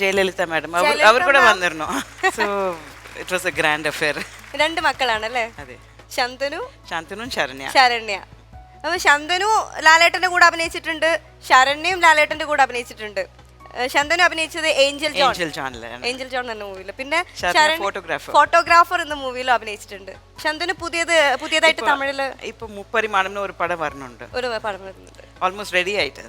ജയലളിത മാഡം അവർ കൂടെ വന്നിരുന്നു. So it was A grand affair. 2 മക്കളാണല്ലേ? അതെ. ശാന്തനും ശരണ്യ. അപ്പൊ ശാന്തനു ലാലേട്ടന്റെ കൂടെ അഭിനയിച്ചിട്ടുണ്ട്, ശരണ്യയും ലാലേട്ടന്റെ കൂടെ അഭിനയിച്ചിട്ടുണ്ട്. ശന്തനു അഭിനയിച്ചത് ഏഞ്ചൽ ജോൺ. ഏഞ്ചൽ ജോണിലാണ്. ഏഞ്ചൽ ജോൺ എന്ന മൂവിയിൽ. പിന്നെ ശരണ്യ ഫോട്ടോഗ്രാഫർ. ഫോട്ടോഗ്രാഫർ എന്ന മൂവിയിലും അഭിനയിച്ചിട്ടുണ്ട്. ശന്തനു പുതിയതായിട്ട് തമിഴില് ഇപ്പൊ മുപ്പരിമാണെന്ന് ഒരു പടം വരുന്നുണ്ട്. ഒരു പടം വരുന്നുണ്ട്. ഓൾമോസ്റ്റ് റെഡി ആയിട്ട്.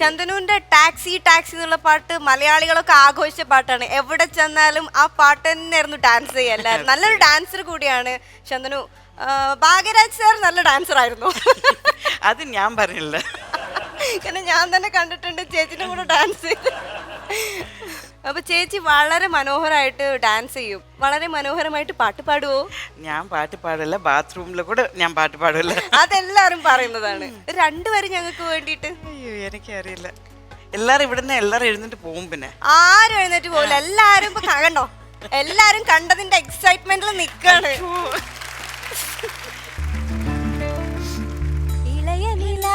ശന്തനുവിന്റെ ടാക്സി എന്നുള്ള പാട്ട് മലയാളികളൊക്കെ ആഘോഷിച്ച പാട്ടാണ്. എവിടെ ചെന്നാലും ആ പാട്ട് തന്നെയായിരുന്നു ഡാൻസ് ചെയ്യാൻ. നല്ലൊരു ഡാൻസർ കൂടിയാണ് ശന്തനു. ഭാഗ്യരാജ് സാർ നല്ല ഡാൻസർ ആയിരുന്നു. അത് ഞാൻ പറഞ്ഞില്ല, കാരണം ഞാൻ തന്നെ കണ്ടിട്ടുണ്ട് ചേച്ചിന്റെ കൂടെ ഡാൻസ് ചെയ്ത്. അപ്പൊ ചേച്ചി വളരെ മനോഹരമായിട്ട് ഡാൻസ് ചെയ്യും. വളരെ മനോഹരമായിട്ട് പാട്ട് പാടുവോ? ഞാൻ പാട്ട് പാടില്ല, ബാത്റൂമിൽ കൂടെ ഞാൻ പാട്ട് പാടില്ല. അതെല്ലാരും പറയുന്നതാണ്. രണ്ടുപേരും ഞങ്ങൾക്ക് വേണ്ടിയിട്ട്. അയ്യോ എനിക്കറിയില്ല. എല്ലാരും ഇവിടുന്ന് എല്ലാരും എഴുന്നേറ്റ് പോകും. പിന്നെ ആരും എഴുന്നേറ്റ് പോകില്ല. എല്ലാരും ഇപ്പൊ കണ്ടോ, എല്ലാരും കണ്ടതിന്റെ എക്സൈറ്റ്മെന്റിൽ നിക്കാണ്. ഇളയ നില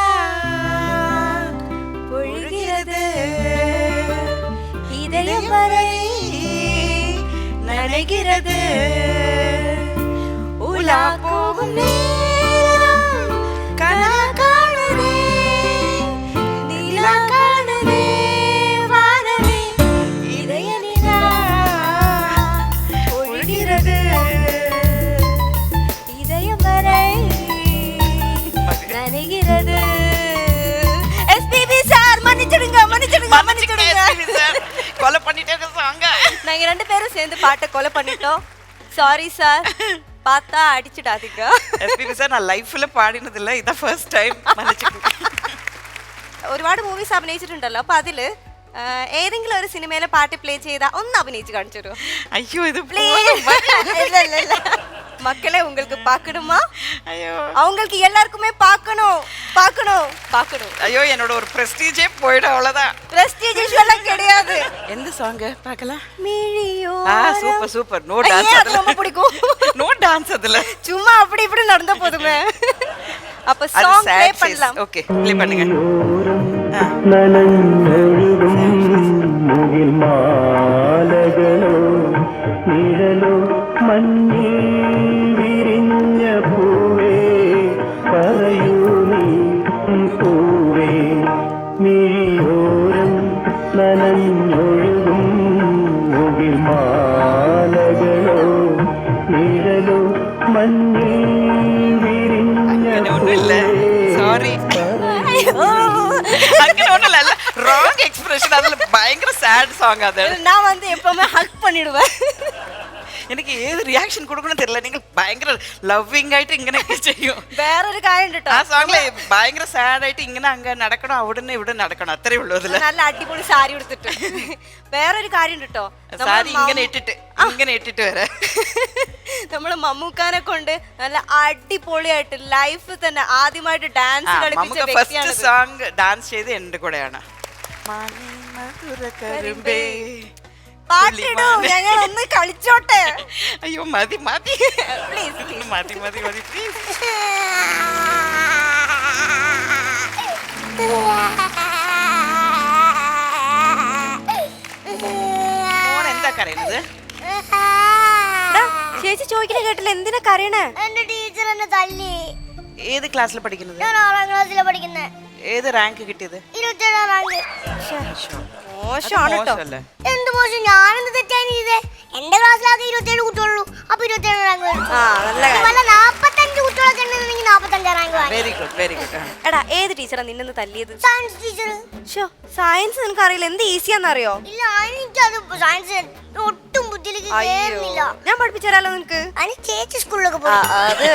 പൊഴുകിയത് இதயம் வரை நனைகிறது உலா போகும் நேரம் கனா காணுதே நிலா காணுதே வானமே இதய நிலா பொழிகிறது இதயம் வரை நனைகிறது. எஸ்பிபி சார் மன்னிச்சிடுங்க. கொலை பண்ணிட்டே சாங்க. நாங்க 2 பேரும் சேர்ந்து பாட்டை கொலை பண்ணிட்டோம். சாரி சார், பார்த்தா அடிச்சிடாதீங்க. എസ്പിബി സാർ ഞാൻ ലൈഫിൽ പാടിനതില്ല, ഇതാ ഫസ്റ്റ് ടൈം. ഒരുപാട് മൂവീസ് അഭിനയിച്ചിട്ടുണ്ടല്ലോ. അപ്പൊ അതില് ഏതെങ്കിലും ഒരു സിനിമയിലെ പാട്ട് പ്ലേ ചെയ്താ ഒന്ന് അഭിനയിച്ച് കാണിച്ചു തരുമോ? അയ്യോ ഇത് இல்ல மக்களே உங்களுக்கு பார்க்கணுமா? ஐயோ அவங்களுக்கு எல்லாருக்குமே பார்க்கணும். ஐயோ என்னோட ஒரு பிரஸ்டீஜே போயிடும், அவ்வளவுதான். பிரஸ்டீஜ் எல்லாம் கிடையாது. எந்த சாங் பார்க்கலாம்? மிழியோ. சூப்பர். நோ டான்ஸ் அதுல. ரொம்ப பிடிக்கும். நோ டான்ஸ் அதுல. சும்மா அப்படி இப்படி நடந்த போதுமே. அப்ப சாங் ப்ளே பண்ணலாம். ஓகே ப்ளே பண்ணுங்க. മുകിൽ മാലകളോ നിഴലോ മഞ്ഞിൽ വിരിഞ്ഞ പൂവേ പറയൂ നീ പൂവേ മിഴിയോരം നനഞ്ഞൊഴുകും മുകിൽ മാലകളോ നിഴലോ മഞ്ഞിൽ വിരിഞ്ഞ പൂവേ. സോറി, അങ്ങനെ ഒന്നുമില്ല. Wrong expression. അതിൽ ഭയങ്കര സാഡ് സോങ്. അത് நான் வந்து எப்பவுமே ஹக் பண்ணிடுவேன். എനിക്ക് ഏത് റിയാക്ഷൻ കൊടുക്കണം തരില്ല. നിങ്ങൾ ഭയങ്കര ലവിങ് ആയിട്ട് ഇങ്ങനെയൊക്കെ ചെയ്യും. വേറൊരു കാര്യം കേട്ടോ, ആ സോങ്ങില് ഭയങ്കര സാഡ് ആയിട്ട് ഇങ്ങനെ അങ്ങ് നടക്കണം, അവിടെ ഇവിടെ നടക്കണം, അത്രേ ഉള്ളൂ. അതില് നല്ല അടിപൊളി സാരി എടുത്തിട്ട്. വേറൊരു കാര്യം കേട്ടോ, സാരി ഇങ്ങനെ ഇട്ടിട്ട് വരെ നമ്മള് മമ്മൂക്കാനെ കൊണ്ട് നല്ല അടിപൊളിയായിട്ട് ലൈഫ് തന്നെ ആദ്യമായിട്ട് ഡാൻസ് കളിപ്പിച്ച ഫസ്റ്റ് സോങ് ഡാൻസ് ചെയ്ത് എന്റെ കൂടെയാണ്. പാട്ടിടൂ, ഞങ്ങൾ ഒന്ന് കളിച്ചോട്ടെ. അയ്യോ മതി പ്ലീസ് മതി പ്ലീസ്. എന്താ കരയുന്നത്? ചേച്ചി ചോദിക്കണ കേട്ടില്ല, എന്തിനാ കരയണേ? എന്റെ ടീച്ചർ എന്നെ തല്ലി. ഏത് ക്ലാസ്സിൽ പഠിക്കുന്നത്? ഞാൻ 6ാം ക്ലാസ്സിലാണ് പഠിക്കുന്നത്. ഏത് റാങ്ക് കിട്ടിയത്? 27ാം റാങ്ക്. മോശമാണ് കേട്ടോ. എന്ത് മോശം? ഞാനെന്ത് തെറ്റാണ് ചെയ്തേ? എന്റെ ക്ലാസ്സിലാകെ 27 കുട്ടികളുള്ളൂ. അപ്പൊ 27 റാങ്ക് വല്ല 45 കുട്ടികളൊക്കെ ഉണ്ടെന്നുണ്ടെങ്കിൽ 45 റാങ്ക്. Very good. എടാ, ഏത് ടീച്ചറാ നിന്നെ തല്ലിയത്? Science teacher. സയൻസ് നിനക്ക് അറിയില്ല? എന്ത് ഈസിയാന്നറിയോ? ഇല്ല, എനിക്കത് സയൻസ് ഒട്ടും ബുദ്ധിയിലേക്ക് കേറുന്നില്ല. ഞാൻ പഠിപ്പിച്ചു തരാലോ നിനക്ക്. അതിന് ചേച്ചി സ്കൂളിലൊക്കെ പോകും. അത്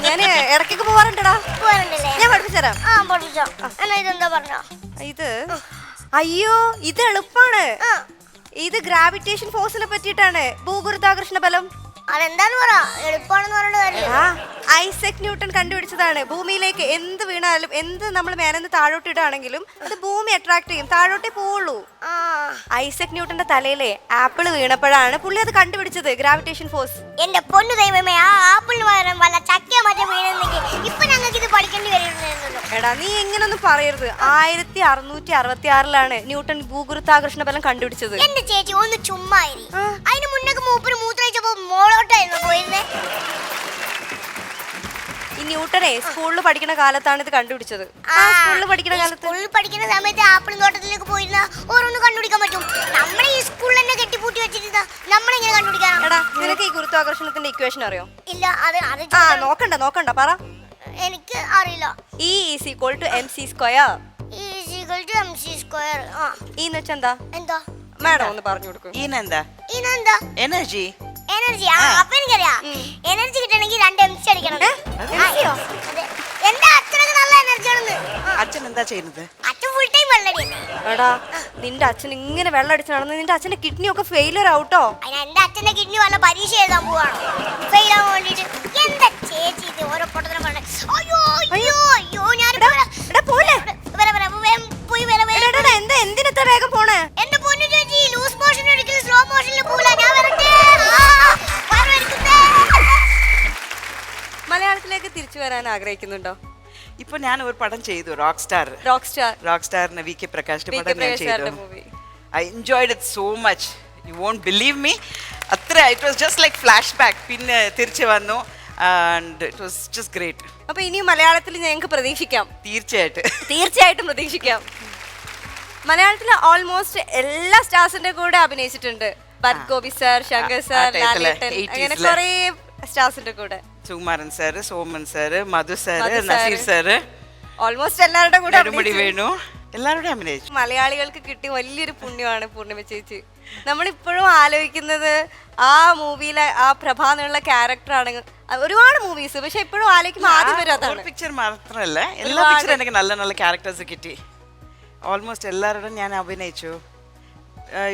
ഞാൻ ഇടയ്ക്കൊക്കെ പോവാറുണ്ടടാ. പോകാറുണ്ടല്ലേ? ഞാൻ പഠിപ്പിച്ചു തരാം. പഠിപ്പിച്ചോ. എന്നാ ഇതെന്താ പറഞ്ഞ? ഇത് അയ്യോ, ഇത് എളുപ്പാണ്. ഇത് ഗ്രാവിറ്റേഷൻ ഫോഴ്സിനെ പറ്റിയിട്ടാണ്. ഭൂഗുരുത്വാകർഷണ ബലം. അതെന്താന്ന് പറ, എളുപ്പമാണെന്ന് പറഞ്ഞ കാര്യം. ഐസക് ന്യൂട്ടൺ കണ്ടുപിടിച്ചതാണ്. ഭൂമിയിലേക്ക് എന്ത് വീണാലും, എന്ത് നമ്മൾ മേലെന്ന് താഴോട്ട് ഇടാണെങ്കിലും അത് ഭൂമി അട്രാക്ട് ചെയ്യും, താഴോട്ടേ പോവുള്ളൂ. ഐസക് ന്യൂട്ടന്റെ തലയിലെ ആപ്പിൾ വീണപ്പോഴാണ് പുള്ളി അത് കണ്ടുപിടിച്ചത്, ഗ്രാവിറ്റേഷൻ ഫോഴ്സ്. എന്റെ പൊന്നു ദൈവമേ, ആ ആപ്പിളിന് പകരം വല്ല ചക്കയോ മറ്റോ വീണെന്നെങ്കിൽ ഇപ്പൊ ഞങ്ങൾക്ക് ഇത് പഠിക്കേണ്ടി വരുന്നുണ്ടല്ലോ. എടാ, നീ ഇങ്ങനൊന്നും പറയരുത്. 1666 ന്യൂട്ടൺ ഭൂഗുരുത്വാകർഷണ ബലം കണ്ടുപിടിച്ചത്. എന്റെ ചേച്ചി ഒന്ന് ചുമ്മാ. അതിന് മുന്നേ മൂപ്പര് മൂത്രയിച്ചപ്പോ മോളോട്ടായിരുന്നു പോയിരുന്നേ. ഈ ന്യൂട്ടൺ ഞാനേ സ്കൂളിൽ പഠിക്കുന്ന കാലത്താണ് ഇത് കണ്ടുപിടിച്ചത്. സ്കൂളിൽ പഠിക്കുന്ന കാലത്ത് സ്കൂളിൽ പഠിക്കുന്ന സമയത്ത് ആപ്പിളും തോട്ടത്തിലേക്ക് പോയിരുന്ന ഓരോന്ന് കണ്ടുപിടിക്കാൻ പറ്റും. നമ്മളെ ഈ സ്കൂളിൽ തന്നെ കെട്ടിപ്പൂട്ടി വെച്ചിട്ട് നമ്മളെങ്ങനെ കണ്ടുപിടിക്കാനാ? എടാ നിനക്ക് ഈ ഗുരുത്വാകർഷണത്തിന്റെ ഇക്വേഷൻ അറിയോ? ഇല്ല, അത് നോക്കണ്ട പറ. എനിക്ക് അറിയില്ല. E is equal to mc square. E is equal to mc square. E എന്ന് വെച്ചാ എന്താ? എന്താ മാഡം ഒന്ന് പറഞ്ഞു കൊടുക്കും. ഈനെന്താ? എനർജി. എനർജി. അപ്പൊ എനിക്കറിയാം. എനർജി കിട്ടണമെങ്കിൽ 2 MC അടിക്കണം. എന്റെ അച്ഛനൊക്കെ നല്ല എനർജി ആണെന്ന്. അച്ഛൻ എന്താ ചെയ്യുന്നത്? അച്ഛൻ ഫുൾ ടൈം വെള്ളടിയല്ലേ. എടാ നിന്റെ അച്ഛൻ ഇങ്ങനെ വെള്ളം അടിച്ച് നടന്ന് നിന്റെ അച്ഛന്റെ കിഡ്നി ഒക്കെ ഫെയിലിയർ ആവട്ടോ. അതിന് എന്റെ അച്ഛന്റെ കിഡ്നി വല്ല പരീക്ഷ എഴുതാൻ പോവാണ്, ഫെയിൽ ആവാൻ വേണ്ടിട്ട്. എന്താ ചേച്ചി ഇത് ഓരോ പൊട്ടത്തിനെ പറഞ്ഞേ? അയ്യോ അയ്യോ അയ്യോ ഞാൻ എന്തിനെത്ര വേഗം പോണേ? എന്റെ പൊന്നു ചേച്ചി, ലൂസ് മോഷൻ ഒരിക്കലും സ്ലോ മോഷനിൽ പോവില്ല. ഞാൻ വരട്ടെ. മലയാളത്തിലേക്ക് തിരിച്ചു വരാൻ ആഗ്രഹിക്കുന്നുണ്ടോ? ഇപ്പൊ ഞാൻ ഒരു പടം ചെയ്തു, റോക്ക് സ്റ്റാറിന് വി കെ പ്രകാശിന്റെ പടം ഞാൻ ചെയ്തു. I enjoyed it so much. You won't believe me. അത്ര it was just like flashback. പിന്നെ തിരിച്ചു വന്നു and it was just great. അപ്പൊ ഇനി മലയാളത്തിൽ ഞങ്ങൾക്ക് പ്രതീക്ഷിക്കാം. തീർച്ചയായിട്ടും പ്രതീക്ഷിക്കാം. മലയാളത്തിൽ ഓൾമോസ്റ്റ് എല്ലാ സ്റ്റാർസിന്റെ കൂടെ അഭിനയിച്ചിട്ടുണ്ട്. ഭരത് ഗോപി സർ, ശങ്കർ സർ, ലാലേട്ടൻ, അങ്ങനെ കുറെ സ്റ്റാർസിന്റെ കൂടെ. സുകുമാരൻ സാറ്, സോമൻ സാറ്, മധു സാറ്, നസീർ സാറ്, ഓൾമോസ്റ്റ് എല്ലാവരുടെ കൂടെ വേണു, എല്ലാവരുടെ അഭിനയിച്ചു. മലയാളികൾക്ക് കിട്ടിയ വലിയൊരു പുണ്യമാണ് പൂർണിമ ചേച്ചി. നമ്മളിപ്പോഴും ആലോചിക്കുന്നത് ആ മൂവിയിലെ ആ പ്രഭ എന്നുള്ള ക്യാരക്ടറാണ്. ഒരുപാട് മൂവീസ്, പക്ഷെ ഇപ്പോഴും ആലോചിക്കുമ്പോൾ ആദ്യം വരാതാണ്. പിക്ചർ മാത്രമല്ല, എല്ലാ പിക്ചറും എനിക്ക് നല്ല നല്ല ക്യാരക്ടേഴ്സ് കിട്ടി. ഓൾമോസ്റ്റ് എല്ലാവരോടും ഞാൻ അഭിനയിച്ചു.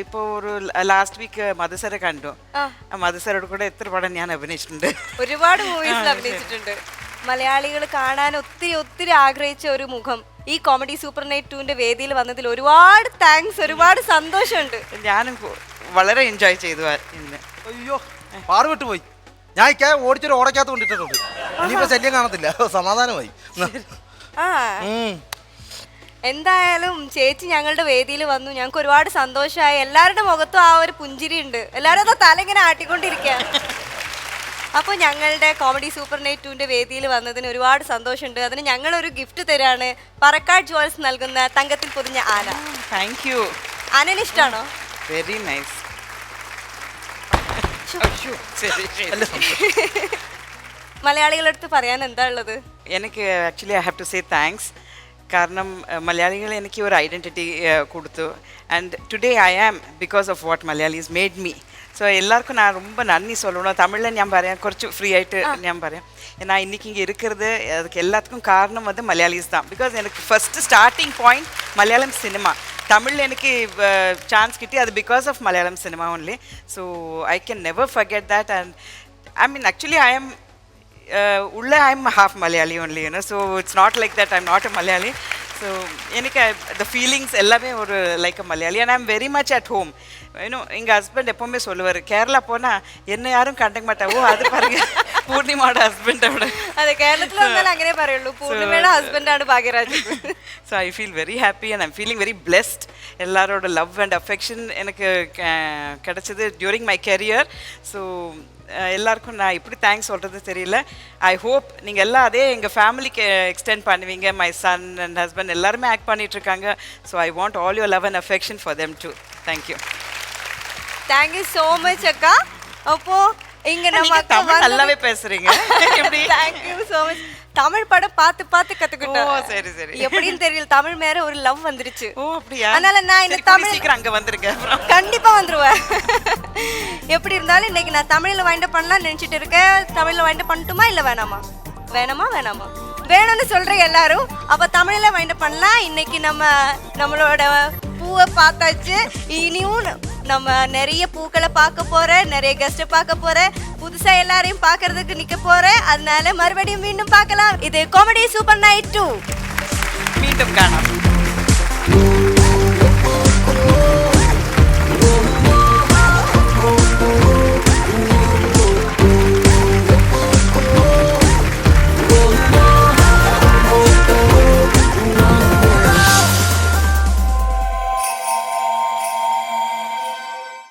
ഇപ്പോൾ ഒരു ലാസ്റ്റ് വീക്ക് മധുസരെ കണ്ടു. മധുസരോട് കൂടെ എത്ര പടം ഞാൻ അഭിനയിച്ചിട്ടുണ്ട്. ഒരുപാട് മൂവീസിൽ അഭിനയിച്ചിട്ടുണ്ട്. മലയാളികൾ കാണാൻ ഒത്തിരി ഒത്തിരി ആഗ്രഹിച്ച ഒരു മുഖം ഈ കോമഡി സൂപ്പർ നൈറ്റ് 2ന്റെ വേദിയിൽ വന്നതിൽ ഒരുപാട് താങ്ക്സ്, ഒരുപാട് സന്തോഷമുണ്ട്. ഞാനും വളരെ എൻജോയ് ചെയ്തു ഇന്ന്. അയ്യോ പാറ വിട്ടുപോയി. ഞാൻ ഓടിച്ചൊരു ഓടക്കകത്ത് കൊണ്ടിട്ടുണ്ട്. ഇനിയിപ്പോ ശല്യം കാണത്തില്ല, സമാധാനമായി. എന്തായാലും ചേച്ചി ഞങ്ങളുടെ വേദിയിൽ വന്നു, ഞങ്ങൾക്ക് ഒരുപാട് സന്തോഷമായി. എല്ലാവരുടെ മുഖത്തും ആ ഒരു പുഞ്ചിരി ഉണ്ട്. എല്ലാവരും അത് തല ഇങ്ങനെ ആട്ടിക്കൊണ്ടിരിക്കുക. അപ്പോൾ ഞങ്ങളുടെ കോമഡി സൂപ്പർ നൈറ്റ് 2ന്റെ വേദിയിൽ വന്നതിന് ഒരുപാട് സന്തോഷമുണ്ട്. അതിന് ഞങ്ങളൊരു ഗിഫ്റ്റ് തരാണ്. പറക്കാട് ജുവൽസ് നൽകുന്ന തങ്കത്തിൽ പൊതിഞ്ഞ ആന. Thank you. ആനന് ഇഷ്ടമാണോ? Very nice. മലയാളികളുടെ അടുത്ത് പറയാൻ എന്താ ഉള്ളത്? എനിക്ക് actually I have to say thanks. കാരണം മലയാളികൾ എനിക്ക് ഒരു ഐഡൻറ്റിറ്റി കൊടുത്തു. And today I am because of what Malayalis made me. So எல்லாருக்கும் நான் ரொம்ப நன்றி சொல்லணும். தமிழில் ஞான் பாறேன், கொஞ்சம் ஃப்ரீ ஆகிட்டு ஞான் பாறேன். நான் இன்றைக்கி இங்கே இருக்கிறது அதுக்கு எல்லாத்துக்கும் காரணம் வந்து மலையாளிஸ் தான். பிகாஸ் எனக்கு first starting point Malayalam cinema. தமிழில் எனக்கு சான்ஸ் கிட்டி, அது because of Malayalam cinema only. So I can never forget that. And I mean actually I am உள்ள I am half Malayali only, you know. So it's not like that I am not a Malayali. So எனக்கு the feelings எல்லாமே ஒரு like a Malayali. And I am very much at home. இன்னும் எங்கள் husband எப்போவுமே சொல்லுவார், கேரளா போனால் என்ன யாரும் கண்டுக்க மாட்டாவோ, அது பாருங்க പൂർണിമയുടെ ഹസ്ബൻഡോട്. അതെ, കേരളത്തിൽ വന്നാൽ അങ്ങനെ പറയുള്ളൂ, പൂർണിമയുടെ ഹസ്ബൻഡാണ് Bhagyaraj. So I feel very happy and I am feeling very blessed. എല്ലാവരോட லவ் அண்ட் அஃபெக்ஷன் எனக்கு கிடைச்சது டியூரிங் மை கெரியர். ஸோ எல்லாருக்கும் நான் எப்படி தேங்க்ஸ் சொல்கிறது தெரியல. ஐ ஹோப் நீங்கள் எல்லாம் அதே எங்கள் ஃபேமிலிக்கு எக்ஸ்டெண்ட் பண்ணுவீங்க. மை சன் அண்ட் ஹஸ்பண்ட் எல்லாருமே ஆக்ட் பண்ணிகிட்ருக்காங்க. So I want all your love and affection for them too. Thank you. Thank you so much அக்கா. அப்போது இங்க நம்ம தமிழ் நல்லாவே பேசுறீங்க. எப்படி? Thank you so much. Tamil படம் பார்த்து பார்த்து கத்துக்கிட்டோம். ஓ சரி சரி. எப்படின்னு தெரியல, தமிழ் மேல ஒரு லவ் வந்துருச்சு. ஓ அப்படியா? அதனால நான் இந்த தமிழ் சீக்கிரம் அங்க வந்திருக்கேன். கண்டிப்பா வந்துருவேன். எப்படி இருந்தாலும் இன்னைக்கு நான் தமிழ்ல வைண்ட் அப் பண்ணலாம் நினைச்சிட்டு இருக்கேன். தமிழ்ல வைண்ட் அப் பண்ணட்டுமா இல்ல வேணாமா? வேணாமா? வேணும்னு சொல்றீங்க எல்லாரும். அப்ப தமிழ்ல வைண்ட் அப் பண்ணலாம். இன்னைக்கு நம்மளோட பூவை பார்த்தாச்சு. இனியும் நம்ம நிறைய பூக்களை பார்க்க போறேன், நிறைய கெஸ்ட் பார்க்க போறேன், புதுசா எல்லாரையும் பார்க்கறதுக்கு நிக்க போறேன். அதனால மறுபடியும் மீண்டும் பார்க்கலாம். இது காமெடி சூப்பர் நைட் 2. மீண்டும் காணலாம்.